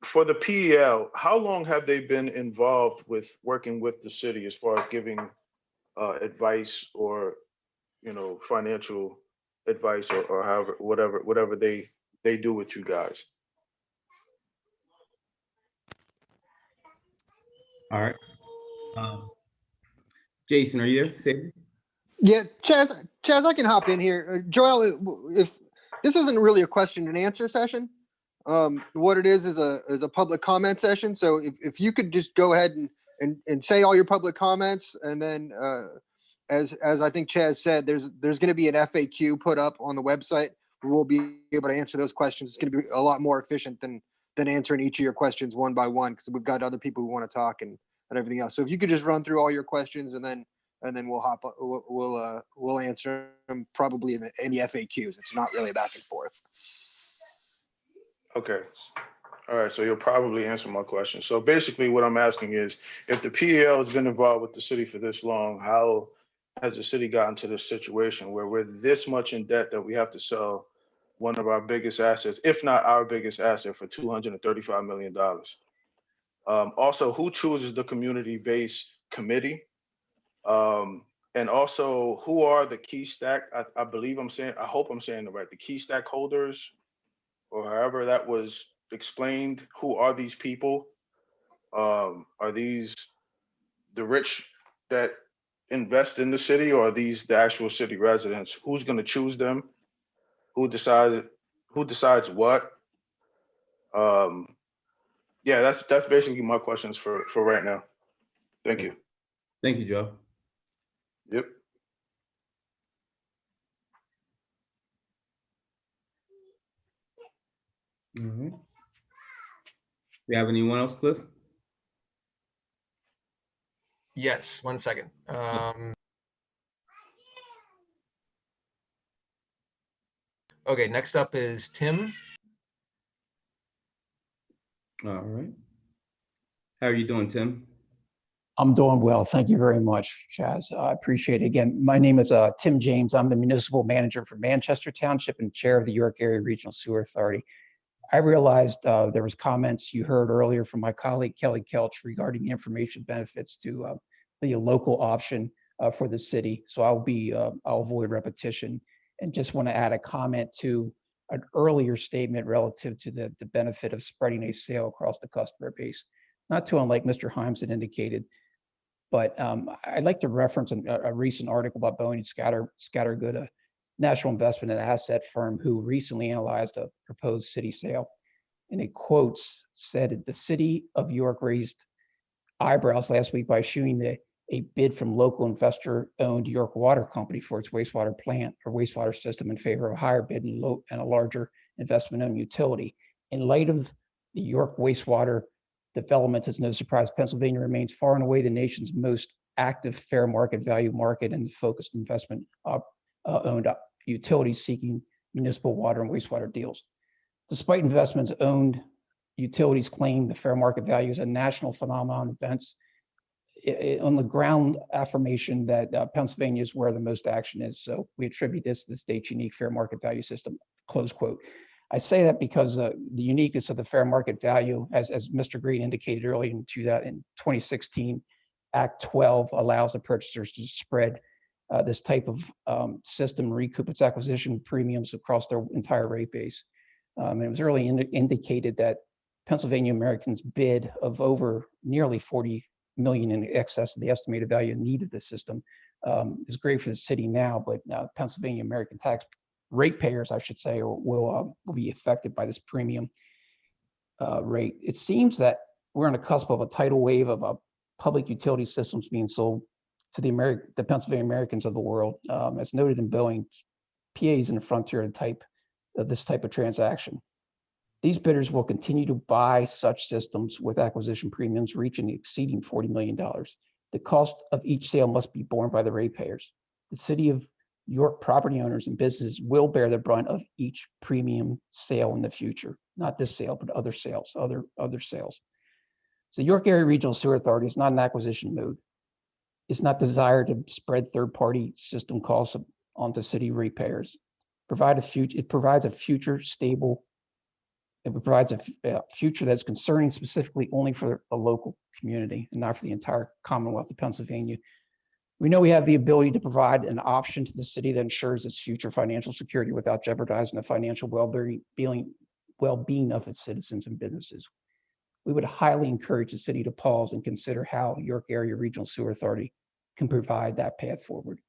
S10: For the PEL, how long have they been involved with working with the city as far as giving advice or, financial advice or however, whatever they do with you guys?
S1: All right. Jason, are you there? Say.
S12: Yeah, Chaz, I can hop in here. Joel, if this isn't really a question and answer session, what it is a public comment session. So if you could just go ahead and say all your public comments, and then as I think Chaz said, there's going to be an FAQ put up on the website where we'll be able to answer those questions. It's going to be a lot more efficient than answering each of your questions one by one, because we've got other people who want to talk and everything else. So if you could just run through all your questions, and then we'll answer them probably in the FAQs. It's not really back and forth.
S10: Okay. All right. So you'll probably answer my question. So basically what I'm asking is, if the PEL has been involved with the city for this long, how has the city gotten to this situation where we're this much in debt that we have to sell one of our biggest assets, if not our biggest asset, for $235 million? Also, who chooses the community-based committee? And also, who are the key I believe I hope I'm saying it right, the key stakeholders, or however that was explained. Who are these people? Are these the rich that invest in the city, or are these the actual city residents? Who's going to choose them? Who decides what? Yeah, that's basically my questions for right now. Thank you.
S1: Thank you, Joe.
S10: Yep.
S1: All right. We have anyone else, Cliff?
S8: Yes, 1 second. Okay, next up is Tim.
S1: All right. How are you doing, Tim?
S13: I'm doing well. Thank you very much, Chaz. I appreciate it. Again, my name is Tim James. I'm the municipal manager for Manchester Township and chair of the York Area Regional Sewer Authority. I realized there was comments you heard earlier from my colleague Kelly Kelch regarding the information benefits to the local option for the city. So I'll avoid repetition and just want to add a comment to an earlier statement relative to the benefit of spreading a sale across the customer base. Not too unlike Mr. Himes had indicated, but I'd like to reference a recent article by Boeing Scattergood, a national investment and asset firm who recently analyzed a proposed city sale. And it quotes said, the city of York raised eyebrows last week by issuing the a bid from local investor-owned York Water Company for its wastewater plant or wastewater system in favor of a higher bid and a larger investment-owned utility. In light of the York wastewater developments, it's no surprise Pennsylvania remains far and away the nation's most active fair market value market and focused investment owned utilities seeking municipal water and wastewater deals. Despite investments owned utilities claim the fair market value is a national phenomenon, events on the ground affirmation that Pennsylvania is where the most action is. So we attribute this to the state's unique fair market value system, close quote. I say that because the uniqueness of the fair market value, as Mr. Green indicated earlier in 2016, Act 12 allows the purchasers to spread this type of system, recoup its acquisition premiums across their entire rate base. And it was early indicated that Pennsylvania Americans' bid of over nearly 40 million in excess of the estimated value and need of the system is great for the city now, but Pennsylvania American tax ratepayers, I should say, will be affected by this premium rate. It seems that we're on the cusp of a tidal wave of public utility systems being sold to the Pennsylvania Americans of the world. As noted in Boeing, PA is in the frontier of this type of transaction. These bidders will continue to buy such systems with acquisition premiums reaching exceeding $40 million. The cost of each sale must be borne by the ratepayers. The city of York property owners and businesses will bear the brunt of each premium sale in the future. Not this sale, but other sales, other sales. So the York Area Regional Sewer Authority is not an acquisition mode. It's not desired to spread third-party system costs onto city ratepayers. It provides a future stable. It provides a future that's concerning specifically only for a local community and not for the entire Commonwealth of Pennsylvania. We know we have the ability to provide an option to the city that ensures its future financial security without jeopardizing the financial well-being of its citizens and businesses. We would highly encourage the city to pause and consider how York Area Regional Sewer Authority can provide that path forward.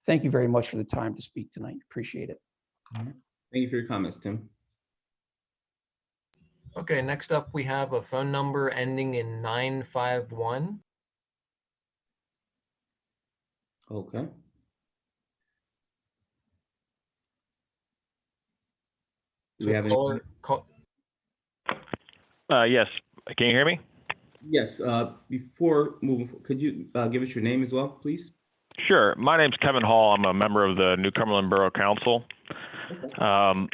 S13: Thank you very much for the time to speak tonight. Appreciate it.
S1: Thank you for your comments, Tim.
S8: Okay, next up we have a phone number ending in 951.
S1: Okay. Do we have any?
S14: Yes. Can you hear me?
S1: Yes. Before moving, could you give us your name as well, please?
S14: Sure. My name's Kevin Hall. I'm a member of the New Cumberland Borough Council.
S1: Okay.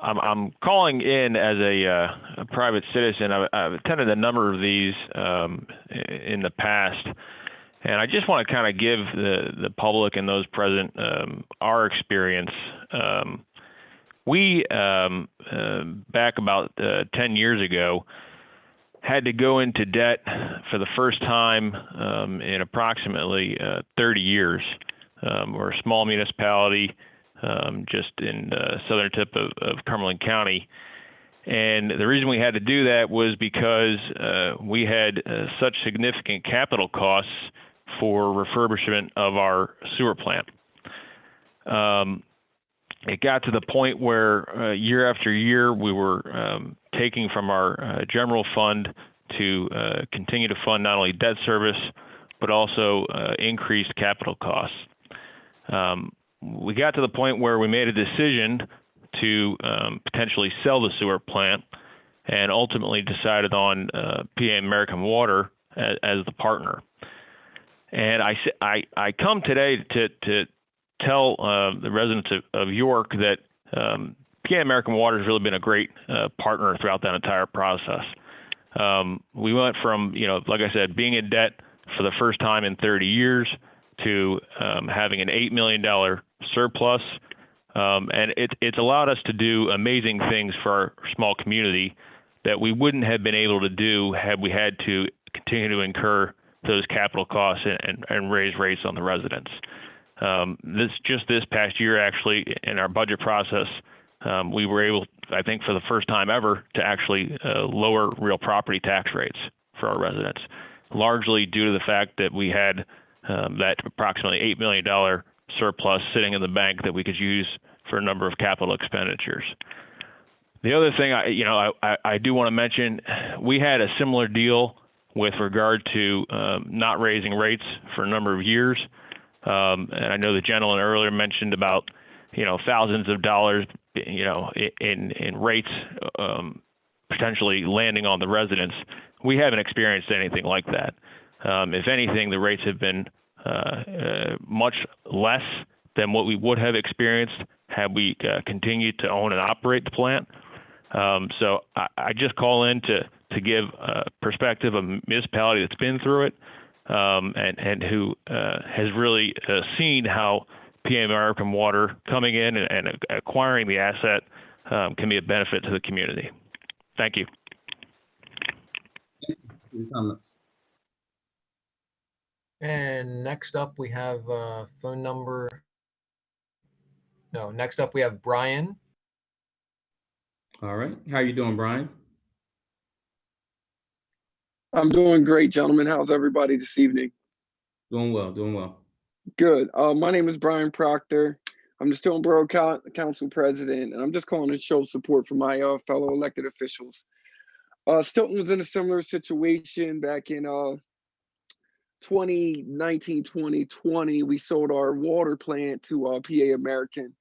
S14: I'm calling in as a private citizen. I've attended a number of these in the past, and I just want to kind of give the public and those present our experience. We, back about 10 years ago, had to go into debt for the first time in approximately 30 years. We're a small municipality just in the southern tip of Cumberland County. And the reason we had to do that was because we had such significant capital costs for refurbishment of our sewer plant. It got to the point where year after year we were taking from our general fund to continue to fund not only debt service, but also increased capital costs. We got to the point where we made a decision to potentially sell the sewer plant and ultimately decided on PA American Water as the partner. And I come today to tell the residents of York that PA American Water has really been a great partner throughout that entire process. We went from, like I said, being in debt for the first time in 30 years to having an $8 million surplus. And it's allowed us to do amazing things for our small community that we wouldn't have been able to do had we had to continue to incur those capital costs and raise rates on the residents. This past year, actually, in our budget process, we were able, I think for the first time ever, to actually lower real property tax rates for our residents, largely due to the fact that we had that approximately $8 million surplus sitting in the bank that we could use for a number of capital expenditures. The other thing I do want to mention, we had a similar deal with regard to not raising rates for a number of years. And I know the gentleman earlier mentioned about, thousands of dollars, in rates potentially landing on the residents. We haven't experienced anything like that. If anything, the rates have been much less than what we would have experienced had we continued to own and operate the plant. So I just call in to give a perspective of a municipality that's been through it and who has really seen how PA American Water coming in and acquiring the asset can be a benefit to the community. Thank you.
S1: Any comments?
S8: And next up, we have phone number. No, next up we have Brian.
S1: All right. How you doing, Brian?
S15: I'm doing great, gentlemen. How's everybody this evening?
S1: Doing well, doing well.
S15: Good. My name is Brian Proctor. I'm the Stoughton Borough Council President, and I'm just calling to show support for my fellow elected officials. Stoughton was in a similar situation back in 2019, 2020. We sold our water plant to PA American.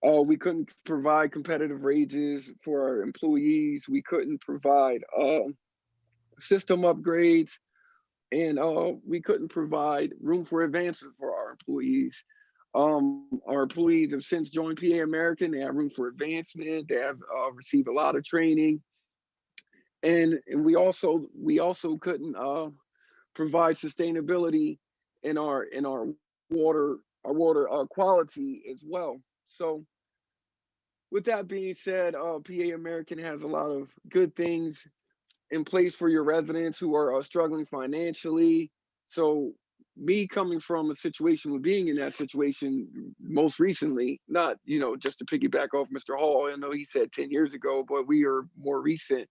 S15: We couldn't provide competitive wages for our employees. We couldn't provide system upgrades, and we couldn't provide room for advancement for our employees. Our employees have since joined PA American. They have room for advancement. They have received a lot of training, and we also couldn't provide sustainability in our water quality as well. So with that being said, PA American has a lot of good things in place for your residents who are struggling financially. So me coming from a situation with being in that situation most recently, not, just to piggyback off Mr. Hall, I know he said 10 years ago, but we are more recent.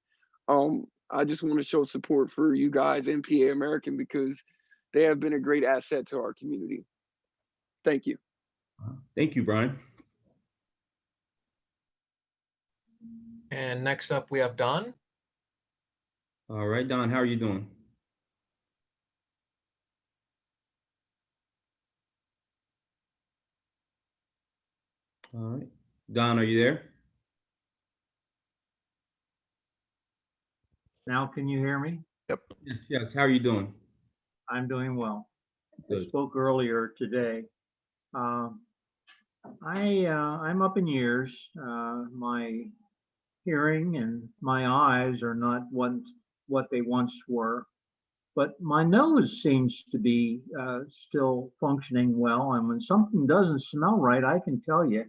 S15: I just want to show support for you guys and PA American because they have been a great asset to our community. Thank you.
S1: Thank you, Brian.
S8: And next up we have Don.
S1: All right, Don, how are you doing? All right. Don, are you there?
S16: Now, can you hear me?
S1: Yes, yes. How are you doing?
S16: I'm doing well. I
S1: Good.
S16: spoke earlier today. I'm up in years. My hearing and my eyes are not what they once were, but my nose seems to be still functioning well. And when something doesn't smell right, I can tell you.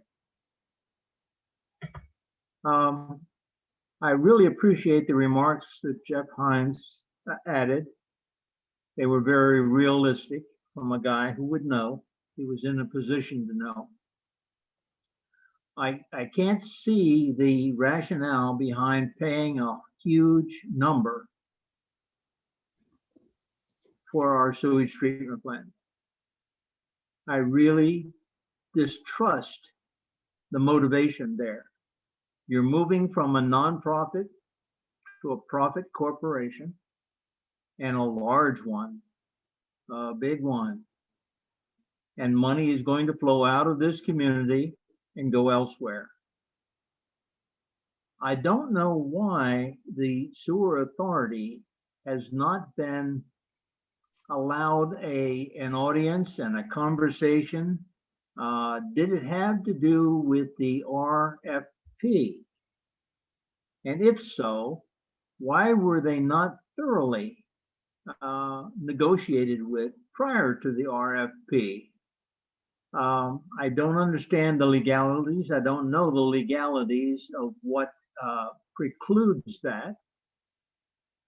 S16: I really appreciate the remarks that Jeff Hines added. They were very realistic from a guy who would know. He was in a position to know. I can't see the rationale behind paying a huge number for our sewage treatment plant. I really distrust the motivation there. You're moving from a nonprofit to a profit corporation, and a large one, a big one. And money is going to flow out of this community and go elsewhere. I don't know why the sewer authority has not been allowed an audience and a conversation. Did it have to do with the RFP? And if so, why were they not thoroughly negotiated with prior to the RFP? I don't understand the legalities. I don't know the legalities of what precludes that.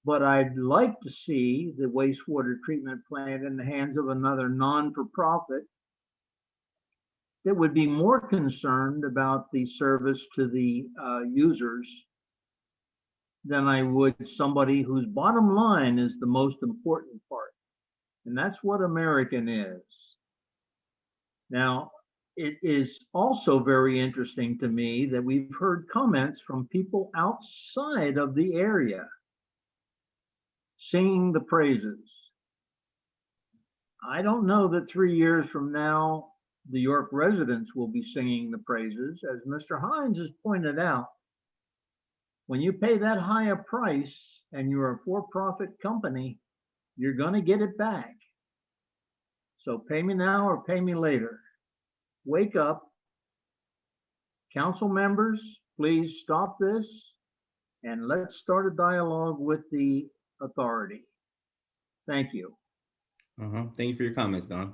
S16: But I'd like to see the wastewater treatment plant in the hands of another non-for-profit that would be more concerned about the service to the users than I would somebody whose bottom line is the most important part. And that's what American is. Now, it is also very interesting to me that we've heard comments from people outside of the area singing the praises. I don't know that 3 years from now, the York residents will be singing the praises. As Mr. Hines has pointed out, when you pay that high a price and you're a for-profit company, you're going to get it back. So pay me now or pay me later. Wake up. Council members, please stop this and let's start a dialogue with the authority. Thank you.
S1: Thank you for your comments, Don.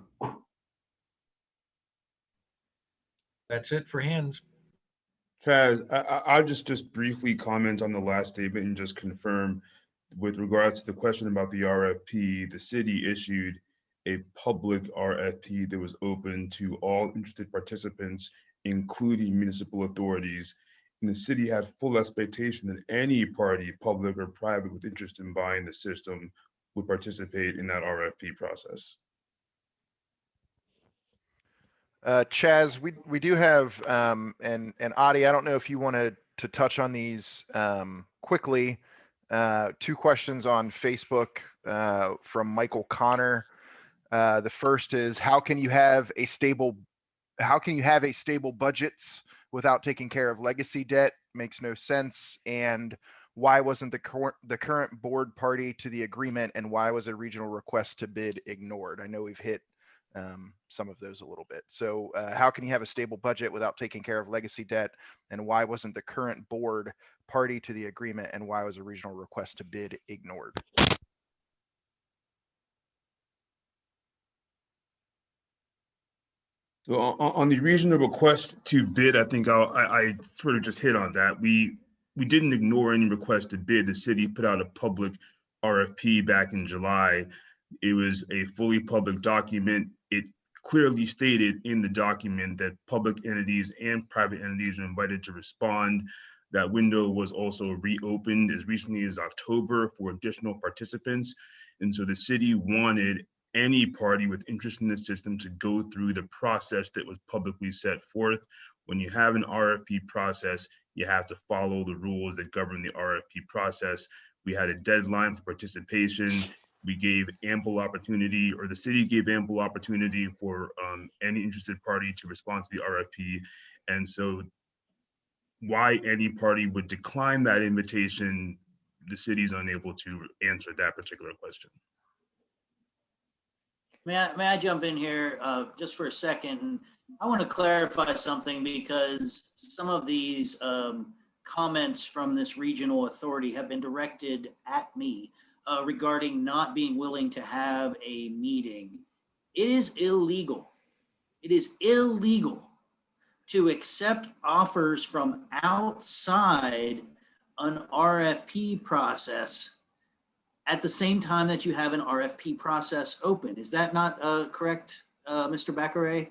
S8: That's it for hands.
S11: Chaz, I'll just briefly comment on the last statement and just confirm with regards to the question about the RFP, the city issued a public RFP that was open to all interested participants, including municipal authorities. And the city had full expectation that any party, public or private, with interest in buying the system would participate in that RFP process.
S17: Chaz, we do have, and Adi, I don't know if you wanted to touch on these quickly. 2 questions on Facebook from Michael Connor. The first is, how can you have a stable budgets without taking care of legacy debt? Makes no sense. And why wasn't the current board party to the agreement, and why was a regional request to bid ignored? I know we've hit some of those a little bit. So how can you have a stable budget without taking care of legacy debt? And why wasn't the current board party to the agreement, and why was a regional request to bid ignored?
S11: So on the regional request to bid, I think I sort of just hit on that. We didn't ignore any request to bid. The city put out a public RFP back in July. It was a fully public document. It clearly stated in the document that public entities and private entities are invited to respond. That window was also reopened as recently as October for additional participants. And so the city wanted any party with interest in the system to go through the process that was publicly set forth. When you have an RFP process, you have to follow the rules that govern the RFP process. We had a deadline for participation. We gave ample opportunity, or the city gave ample opportunity for any interested party to respond to the RFP. And so why any party would decline that invitation, the city is unable to answer that particular question.
S7: May I jump in here just for a second? I want to clarify something, because some of these comments from this regional authority have been directed at me regarding not being willing to have a meeting. It is illegal. It is illegal to accept offers from outside an RFP process at the same time that you have an RFP process open. Is that not correct, Mr. Baccarat?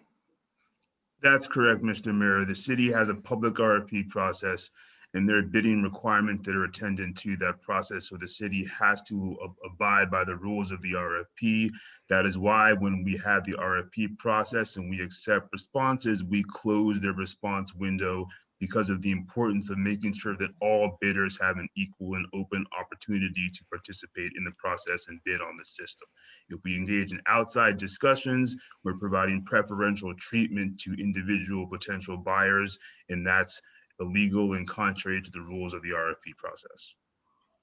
S11: That's correct, Mr. Mayor. The city has a public RFP process, and there are bidding requirements that are attendant to that process. So the city has to abide by the rules of the RFP. That is why when we have the RFP process and we accept responses, we close the response window, because of the importance of making sure that all bidders have an equal and open opportunity to participate in the process and bid on the system. If we engage in outside discussions, we're providing preferential treatment to individual potential buyers, and that's illegal and contrary to the rules of the RFP process.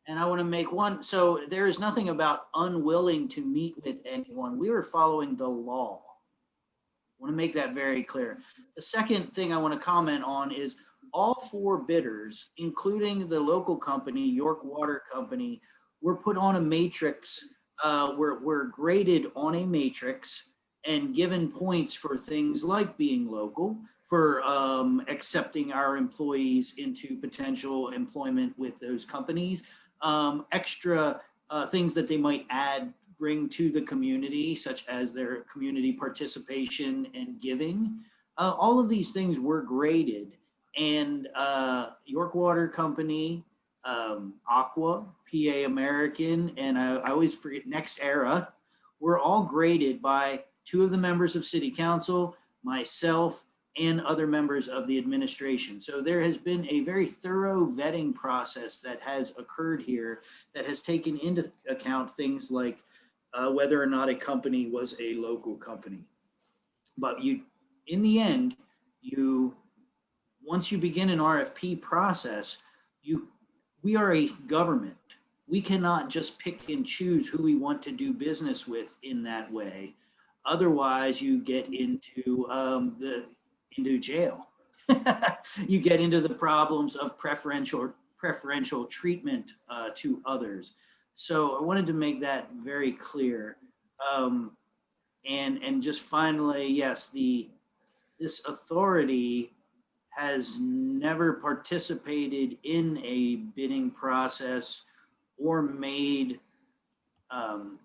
S7: And I want to make one, so there is nothing about unwilling to meet with anyone. We were following the law. I want to make that very clear. The second thing I want to comment on is all 4 bidders, including the local company, York Water Company, were put on a matrix, were graded on a matrix and given points for things like being local, for accepting our employees into potential employment with those companies, extra things that they might bring to the community, such as their community participation and giving. All of these things were graded, and York Water Company, Aqua, PA American, and I always forget Next Era, were all graded by 2 of the members of City Council, myself, and other members of the administration. So there has been a very thorough vetting process that has occurred here that has taken into account things like whether or not a company was a local company. But in the end, once you begin an RFP process, we are a government. We cannot just pick and choose who we want to do business with in that way. Otherwise, you get into jail. You get into the problems of preferential treatment to others. So I wanted to make that very clear. And just finally, yes, this authority has never participated in a bidding process or made an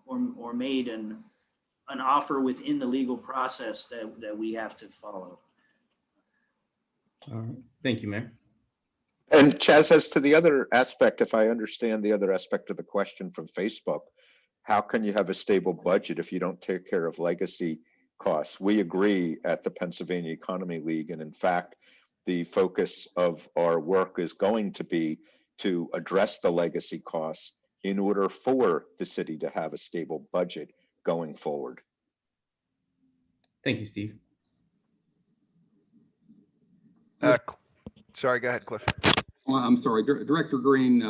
S7: offer within the legal process that we have to follow.
S1: All right. Thank you, Mayor.
S4: And Chaz, as to the other aspect, if I understand the other aspect of the question from Facebook, how can you have a stable budget if you don't take care of legacy costs? We agree at the Pennsylvania Economy League, and in fact, the focus of our work is going to be to address the legacy costs in order for the city to have a stable budget going forward.
S1: Thank you, Steve.
S17: Sorry, go ahead, Cliff.
S5: Well, I'm sorry, Director Green,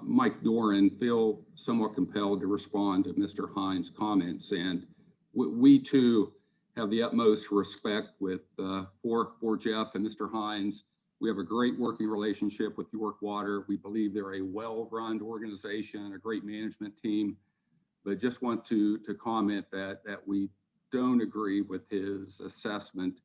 S5: Mike Doran, feel somewhat compelled to respond to Mr. Hines' comments, and we too have the utmost respect for Jeff and Mr. Hines. We have a great working relationship with York Water. We believe they're a well-run organization, a great management team, but just want to comment that we don't agree with his assessment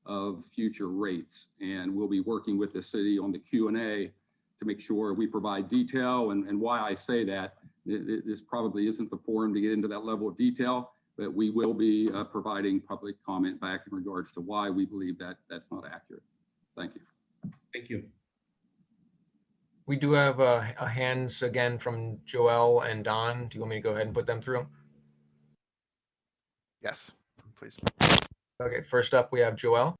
S5: of future rates, and we'll be working with the city on the Q&A to make sure we provide detail. And why I say that, this probably isn't the forum to get into that level of detail, but we will be providing public comment back in regards to why we believe that that's not accurate. Thank you.
S1: Thank you.
S8: We do have hands again from Joel and Don. Do you want me to go ahead and put them through?
S17: Yes, please.
S8: Okay, first up, we have Joel.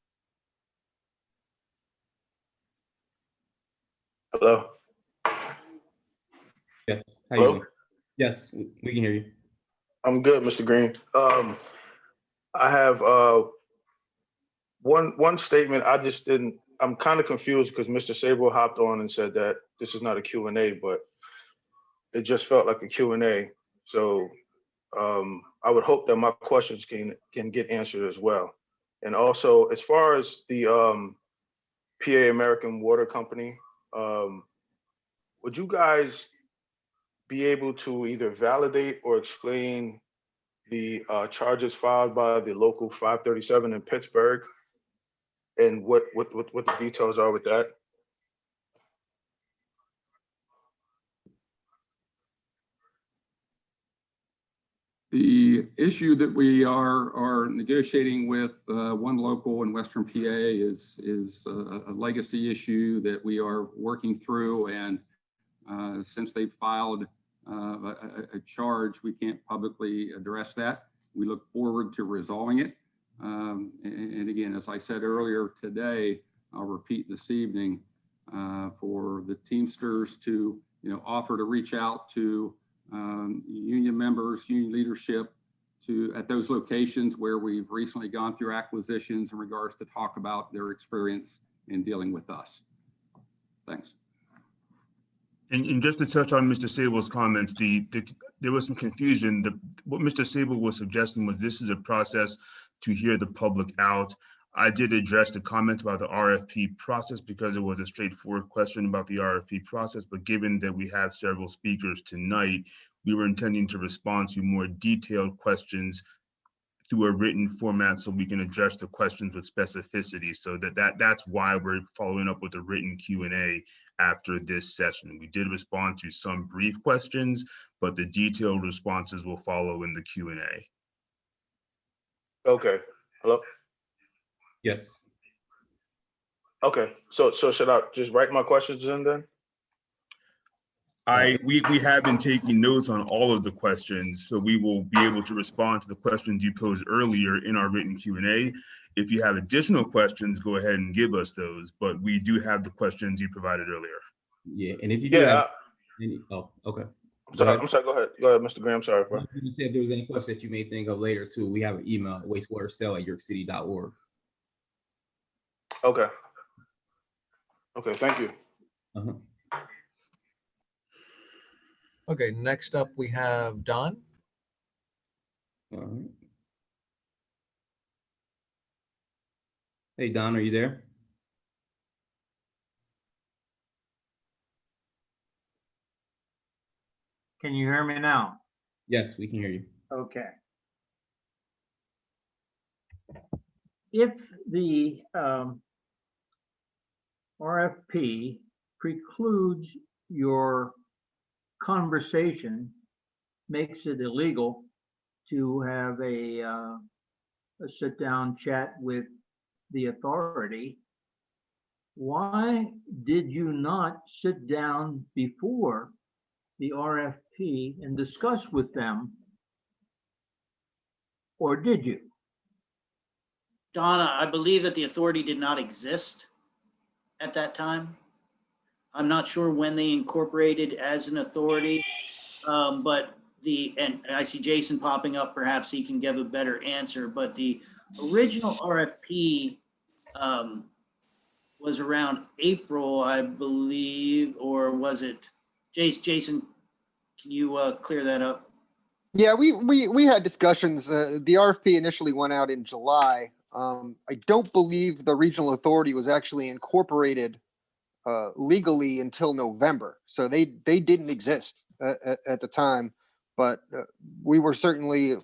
S10: Hello.
S1: Yes. How
S10: Hello?
S1: you doing? Yes, we can hear you.
S10: I'm good, Mr. Green. I have one statement. I'm kind of confused because Mr. Sable hopped on and said that this is not a Q&A, but it just felt like a Q&A. So I would hope that my questions can get answered as well. And also, as far as the PA American Water Company, would you guys be able to either validate or explain the charges filed by the local 537 in Pittsburgh and what the details are with that?
S5: The issue that we are negotiating with one local in Western PA is a legacy issue that we are working through, and since they filed a charge, we can't publicly address that. We look forward to resolving it. And again, as I said earlier today, I'll repeat this evening, for the Teamsters to offer to reach out to union members, union leadership at those locations where we've recently gone through acquisitions in regards to talk about their experience in dealing with us. Thanks.
S11: And just to touch on Mr. Sable's comments, there was some confusion. What Mr. Sable was suggesting was this is a process to hear the public out. I did address the comment about the RFP process because it was a straightforward question about the RFP process, but given that we have several speakers tonight, we were intending to respond to more detailed questions through a written format so we can address the questions with specificity. So that's why we're following up with a written Q&A after this session. We did respond to some brief questions, but the detailed responses will follow in the Q&A.
S10: Okay. Hello?
S1: Yes.
S10: Okay. So should I just write my questions in then?
S11: We have been taking notes on all of the questions, so we will be able to respond to the questions you posed earlier in our written Q&A. If you have additional questions, go ahead and give us those, but we do have the questions you provided earlier.
S1: Yeah, and if you do have any, oh, okay.
S10: I'm sorry, go ahead. Go ahead, Mr. Graham. Sorry, bro.
S1: You said if there was any questions that you may think of later too, we have an email, wastewatercell@yorkcity.org.
S10: Okay. Okay, thank you.
S8: Okay, next up we have Don.
S1: All right. Hey, Don, are you there?
S16: Can you hear me now?
S1: Yes, we can hear you.
S16: Okay. If the RFP precludes your conversation, makes it illegal to have a sit-down chat with the authority, why did you not sit down before the RFP and discuss with them? Or did you?
S7: Donna, I believe that the authority did not exist at that time. I'm not sure when they incorporated as an authority, but and I see Jason popping up, perhaps he can give a better answer, but the original RFP was around April, I believe, or was it? Jason, can you clear that up?
S12: Yeah, we had discussions. The RFP initially went out in July. I don't believe the regional authority was actually incorporated legally until November, so they didn't exist at the time. But we were certainly,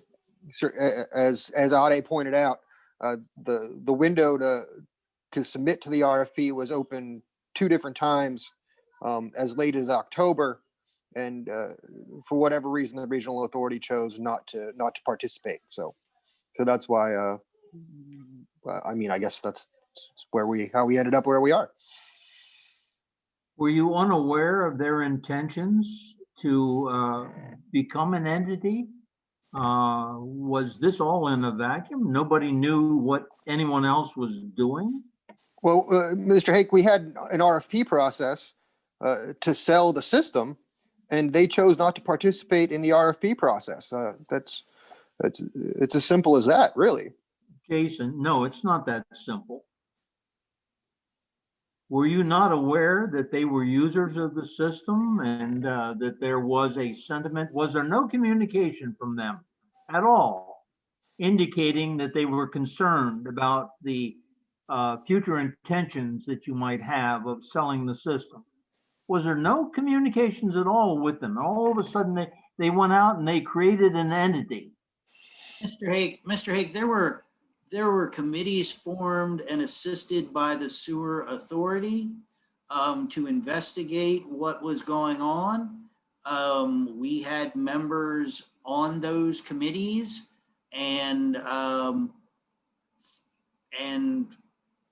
S12: as Ade pointed out, the window to submit to the RFP was open 2 different times, as late as October, and for whatever reason, the regional authority chose not to participate. So that's why. I mean, I guess that's how we ended up where we are.
S16: Were you unaware of their intentions to become an entity? Was this all in a vacuum? Nobody knew what anyone else was doing?
S12: Well, Mr. Hake, we had an RFP process to sell the system, and they chose not to participate in the RFP process. It's as simple as that, really.
S16: Jason, no, it's not that simple. Were you not aware that they were users of the system and that there was a sentiment? Was there no communication from them at all indicating that they were concerned about the future intentions that you might have of selling the system? Was there no communications at all with them? All of a sudden they went out and they created an entity.
S7: Mr. Hake, there were committees formed and assisted by the sewer authority to investigate what was going on. We had members on those committees, and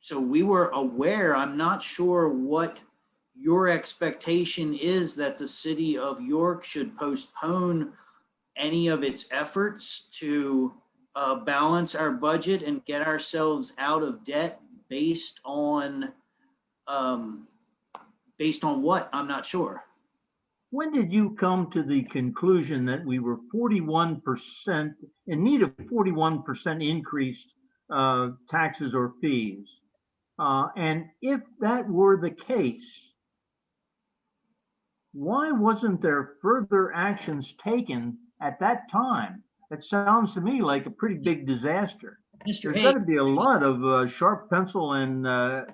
S7: so we were aware. I'm not sure what your expectation is that the city of York should postpone any of its efforts to balance our budget and get ourselves out of debt based on what? I'm not sure.
S16: When did you come to the conclusion that we were 41% in need of 41% increased taxes or fees? And if that were the case, why wasn't there further actions taken at that time? That sounds to me like a pretty big disaster. There's got to be a lot of sharp pencil and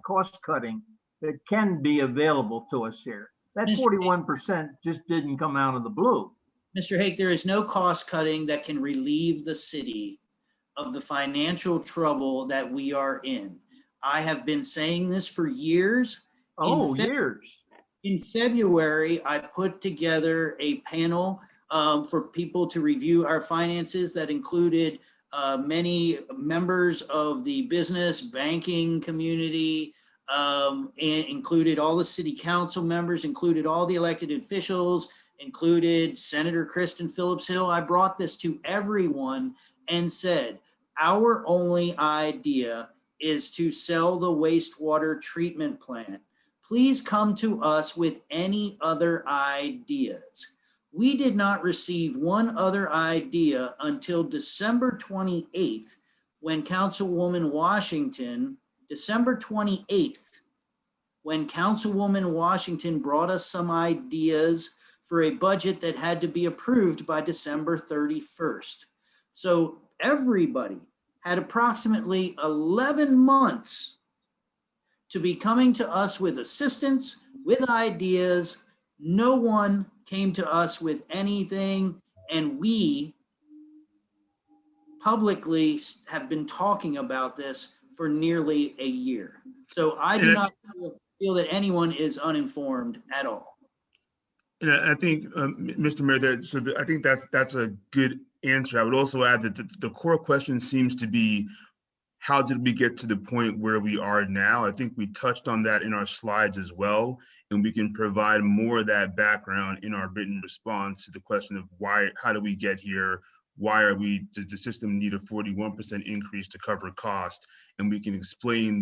S16: cost cutting that can be available to us here. That 41% just didn't come out of the blue.
S7: Mr. Hake, there is no cost cutting that can relieve the city of the financial trouble that we are in. I have been saying this for years.
S16: Years.
S7: In February, I put together a panel for people to review our finances that included many members of the business banking community, and included all the city council members, included all the elected officials, included Senator Kristen Phillips Hill. I brought this to everyone and said, our only idea is to sell the wastewater treatment plant. Please come to us with any other ideas. We did not receive one other idea until December 28th, when Councilwoman Washington, December 28th, when Councilwoman Washington brought us some ideas for a budget that had to be approved by December 31st. So everybody had approximately 11 months to be coming to us with assistance, with ideas. No one came to us with anything, and we publicly have been talking about this for nearly a year. So I do not feel that anyone is uninformed at all.
S11: And I think, Mr. Mayor, I think that's a good answer. I would also add that the core question seems to be, how did we get to the point where we are now? I think we touched on that in our slides as well, and we can provide more of that background in our written response to the question of why, how do we get here? Why does the system need a 41% increase to cover cost? And we can explain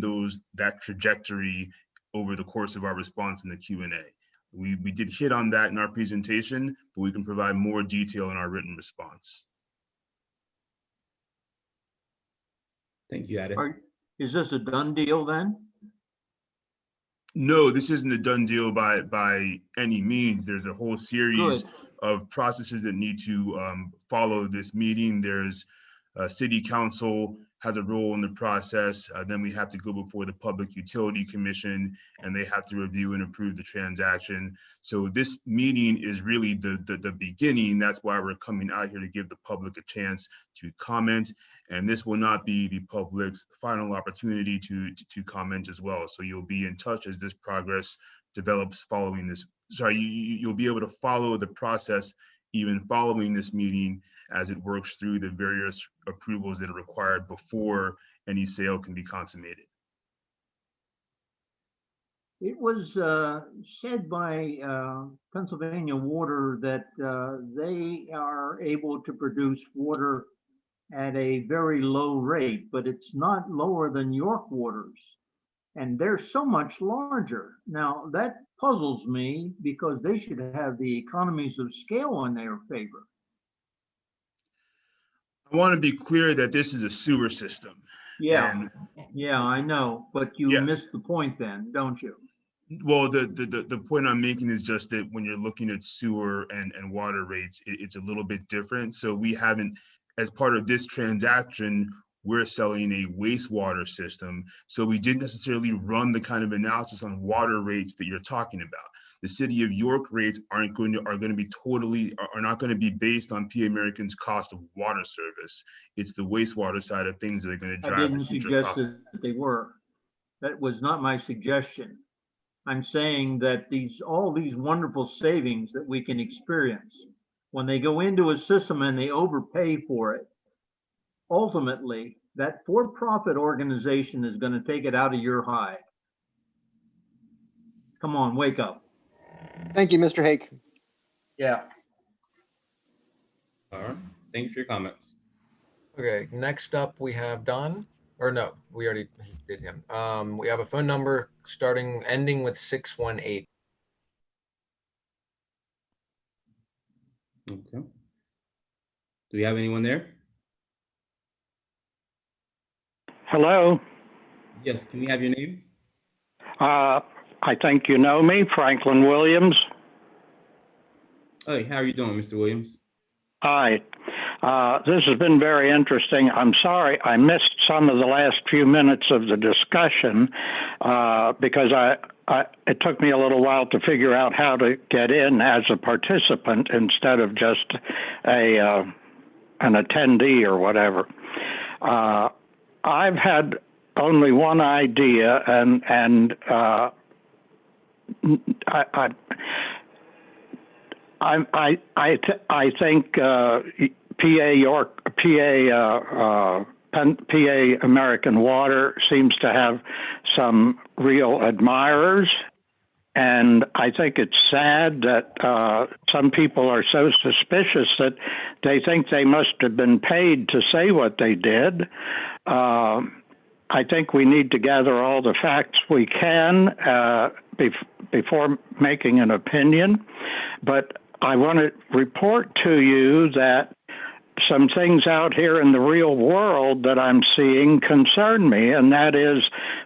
S11: that trajectory over the course of our response in the Q&A. We did hit on that in our presentation, but we can provide more detail in our written response.
S1: Thank you, Adam.
S16: Is this a done deal then?
S11: No, this isn't a done deal by any means. There's a whole series of processes that need to follow this meeting. There's city council has a role in the process. Then we have to go before the Public Utility Commission, and they have to review and approve the transaction. So this meeting is really the beginning. That's why we're coming out here, to give the public a chance to comment. And this will not be the public's final opportunity to comment as well. So you'll be in touch as this progress develops following this. Sorry, you'll be able to follow the process even following this meeting, as it works through the various approvals that are required before any sale can be consummated.
S16: It was said by Pennsylvania Water that they are able to produce water at a very low rate, but it's not lower than York Water's. And they're so much larger. Now that puzzles me, because they should have the economies of scale in their favor.
S11: I want to be clear that this is a sewer system.
S16: Yeah, yeah, I know, but you missed the point then, don't you?
S11: Well, the point I'm making is just that when you're looking at sewer and water rates, it's a little bit different. So we haven't, as part of this transaction, we're selling a wastewater system. So we didn't necessarily run the kind of analysis on water rates that you're talking about. The City of York rates are not going to be based on PA American's cost of water service. It's the wastewater side of things that are going to drive.
S16: I didn't suggest that they were. That was not my suggestion. I'm saying that all these wonderful savings that we can experience when they go into a system and they overpay for it, ultimately that for-profit organization is going to take it out of your hide. Come on, wake up.
S12: Thank you, Mr. Hake.
S16: Yeah.
S1: All right. Thank you for your comments.
S8: Okay, next up we have Don, or no, we already did him. We have a phone number ending with 618.
S1: Okay. Do we have anyone there?
S18: Hello.
S1: Yes, can we have your name?
S18: I think you know me, Franklin Williams.
S1: Hey, how are you doing, Mr. Williams?
S18: Hi. This has been very interesting. I'm sorry I missed some of the last few minutes of the discussion because it took me a little while to figure out how to get in as a participant instead of just an attendee or whatever. I've had only one idea, and I think PA PA American Water seems to have some real admirers. And I think it's sad that some people are so suspicious that they think they must have been paid to say what they did. I think we need to gather all the facts we can before making an opinion. But I want to report to you that some things out here in the real world that I'm seeing concern me, and that is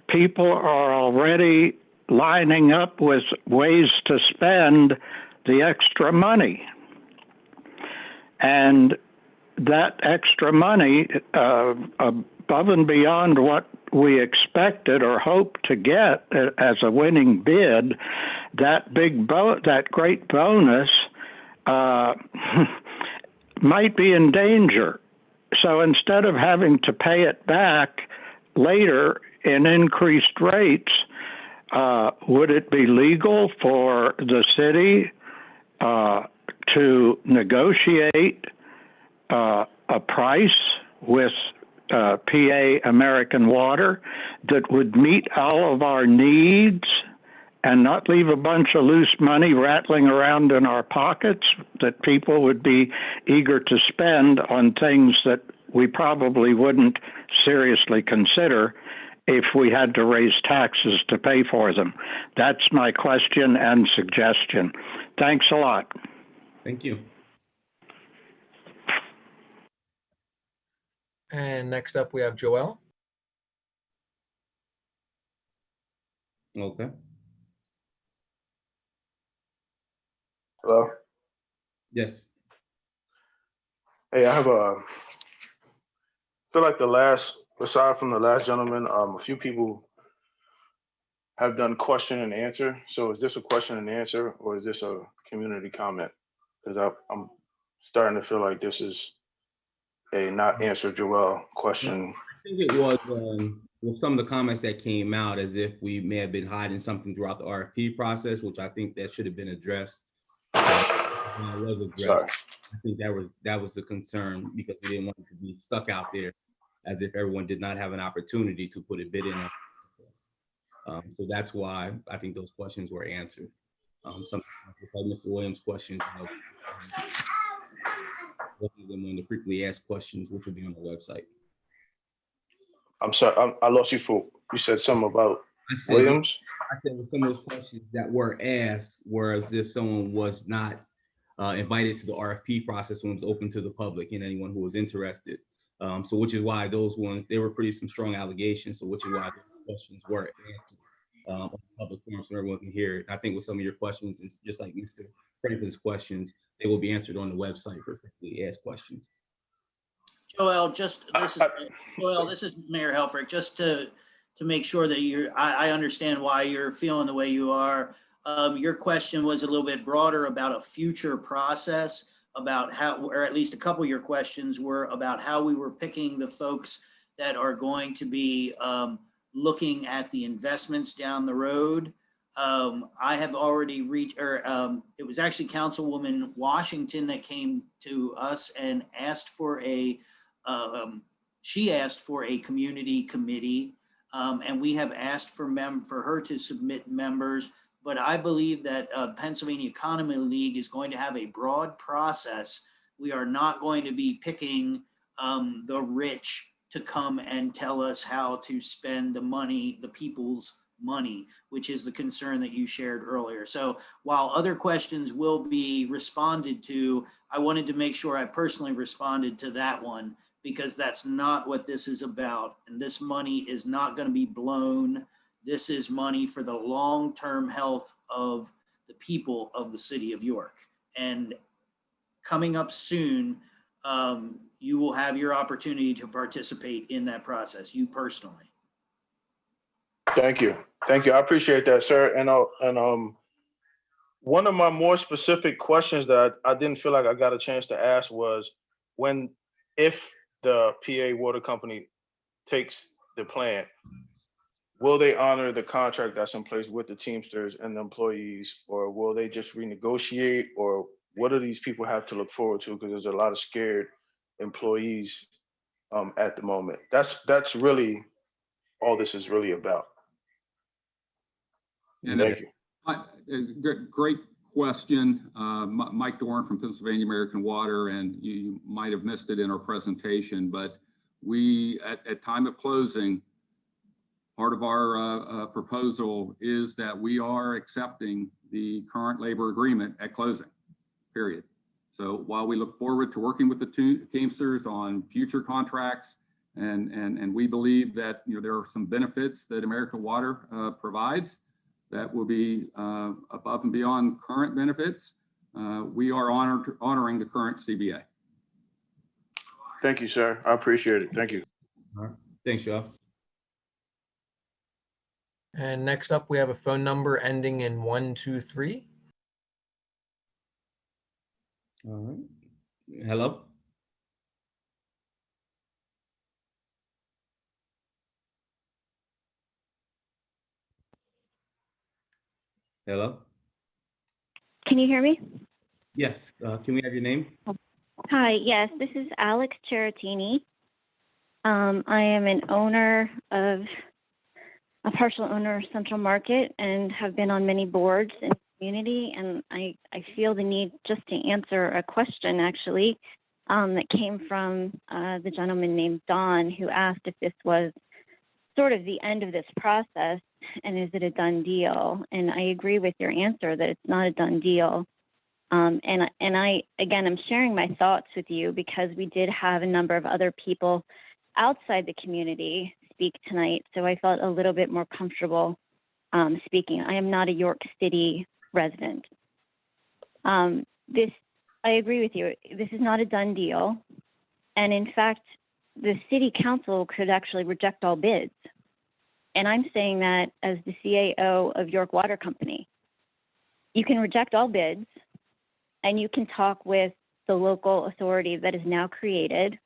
S18: people are already lining up with ways to spend the extra money. And that extra money, above and beyond what we expected or hoped to get as a winning bid, that great bonus might be in danger. So instead of having to pay it back later in increased rates, would it be legal for the city to negotiate a price with PA American Water that would meet all of our needs and not leave a bunch of loose money rattling around in our pockets that people would be eager to spend on things that we probably wouldn't seriously consider if we had to raise taxes to pay for them? That's my question and suggestion. Thanks a lot.
S1: Thank you.
S8: And next up, we have Joel.
S1: Okay.
S10: Hello?
S1: Yes.
S10: Hey, feel like aside from the last gentleman, a few people have done question and answer. So is this a question and answer or is this a community comment? Because I'm starting to feel like this is a not answer Joel question.
S1: I think it was with some of the comments that came out as if we may have been hiding something throughout the RFP process, which I think that should have been addressed. Was addressed.
S10: Sorry.
S1: I think that was the concern because we didn't want it to be stuck out there as if everyone did not have an opportunity to put a bid in on the process. So that's why I think those questions were answered. Some like Mr. Williams' questions, one of them on the frequently asked questions, which will be on the website.
S10: I'm sorry, I lost you for, you said something about Williams?
S1: I said with some of those questions that were asked were as if someone was not invited to the RFP process when it was open to the public and anyone who was interested. So which is why those ones, they were pretty some strong allegations. So which is why those questions were answered on public forum so everyone can hear it. I think with some of your questions, it's just like Mr. Franklin's questions, they will be answered on the website for frequently asked questions.
S7: Joel, this is Mayor Helfrich, just to make sure that I understand why you're feeling the way you are. Your question was a little bit broader about a future process, about how, or at least a couple of your questions were about how we were picking the folks that are going to be looking at the investments down the road. I have already reached, it was actually Councilwoman Washington that came to us and asked for she asked for a community committee, and we have asked for her to submit members. But I believe that Pennsylvania Economy League is going to have a broad process. We are not going to be picking the rich to come and tell us how to spend the money, the people's money, which is the concern that you shared earlier. So while other questions will be responded to, I wanted to make sure I personally responded to that one, because that's not what this is about. And this money is not going to be blown. This is money for the long-term health of the people of the city of York. And coming up soon, you will have your opportunity to participate in that process, you personally.
S10: Thank you. Thank you. I appreciate that, sir. And one of my more specific questions that I didn't feel like I got a chance to ask was if the PA Water Company takes the plant, will they honor the contract that's in place with the Teamsters and the employees, or will they just renegotiate, or what do these people have to look forward to? Because there's a lot of scared employees at the moment. That's really all this is really about.
S5: And
S10: Thank you.
S5: Great question. Mike Doran from Pennsylvania American Water, and you might have missed it in our presentation, but we, at time of closing, part of our proposal is that we are accepting the current labor agreement at closing, period. So while we look forward to working with the Teamsters on future contracts, and we believe that there are some benefits that American Water provides that will be above and beyond current benefits, we are honoring the current CBA.
S10: Thank you, sir. I appreciate it. Thank you.
S1: All right. Thanks, y'all.
S8: And next up, we have a phone number ending in 123.
S1: All right. Hello. Hello.
S19: Can you hear me?
S1: Yes. Can we have your name?
S19: Hi, yes, this is Alex Cheratini. I am a partial owner of Central Market and have been on many boards in the community. And I feel the need just to answer a question actually that came from the gentleman named Don, who asked if this was sort of the end of this process and is it a done deal? And I agree with your answer that it's not a done deal. And I, again, I'm sharing my thoughts with you because we did have a number of other people outside the community speak tonight. So I felt a little bit more comfortable speaking. I am not a York City resident. I agree with you. This is not a done deal. And in fact, the city council could actually reject all bids. And I'm saying that as the CAO of York Water Company. You can reject all bids and you can talk with the local authority that is now created.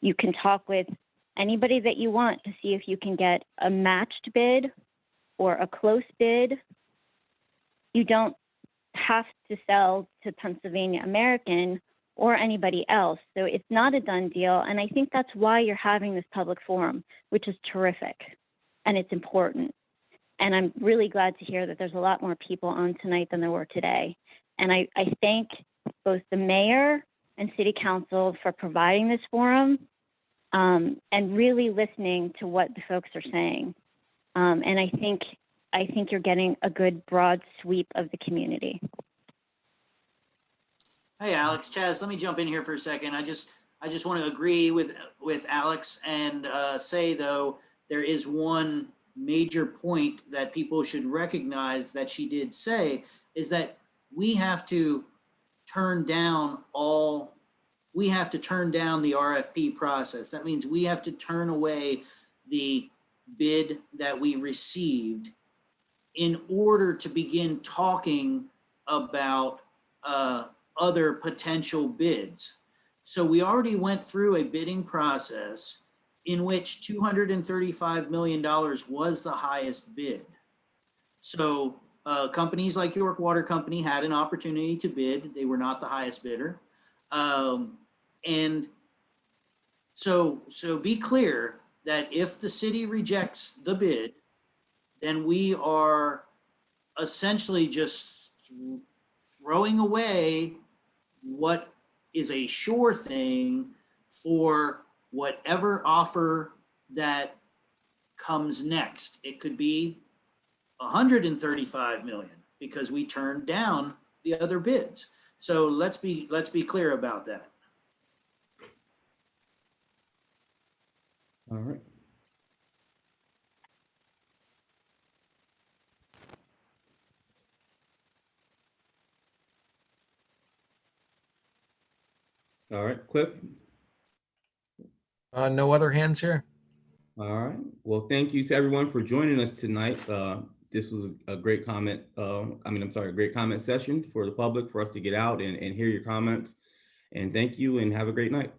S19: You can talk with anybody that you want to see if you can get a matched bid or a close bid. You don't have to sell to Pennsylvania American or anybody else. So it's not a done deal. And I think that's why you're having this public forum, which is terrific and it's important. And I'm really glad to hear that there's a lot more people on tonight than there were today. And I thank both the mayor and city council for providing this forum and really listening to what the folks are saying. And I think you're getting a good broad sweep of the community.
S7: Hey, Alex, Chaz, let me jump in here for a second. I just want to agree with Alex and say, though, there is one major point that people should recognize that she did say is that we have to turn down the RFP process. That means we have to turn away the bid that we received in order to begin talking about other potential bids. So we already went through a bidding process in which $235 million was the highest bid. So companies like York Water Company had an opportunity to bid. They were not the highest bidder. And so be clear that if the city rejects the bid, then we are essentially just throwing away what is a sure thing for whatever offer that comes next. It could be 135 million because we turned down the other bids. So let's be clear about that.
S1: All right. All right, Cliff.
S8: No other hands here.
S1: All right. Well, thank you to everyone for joining us tonight. This was a great comment. A great comment session for the public for us to get out and hear your comments. And thank you and have a great night.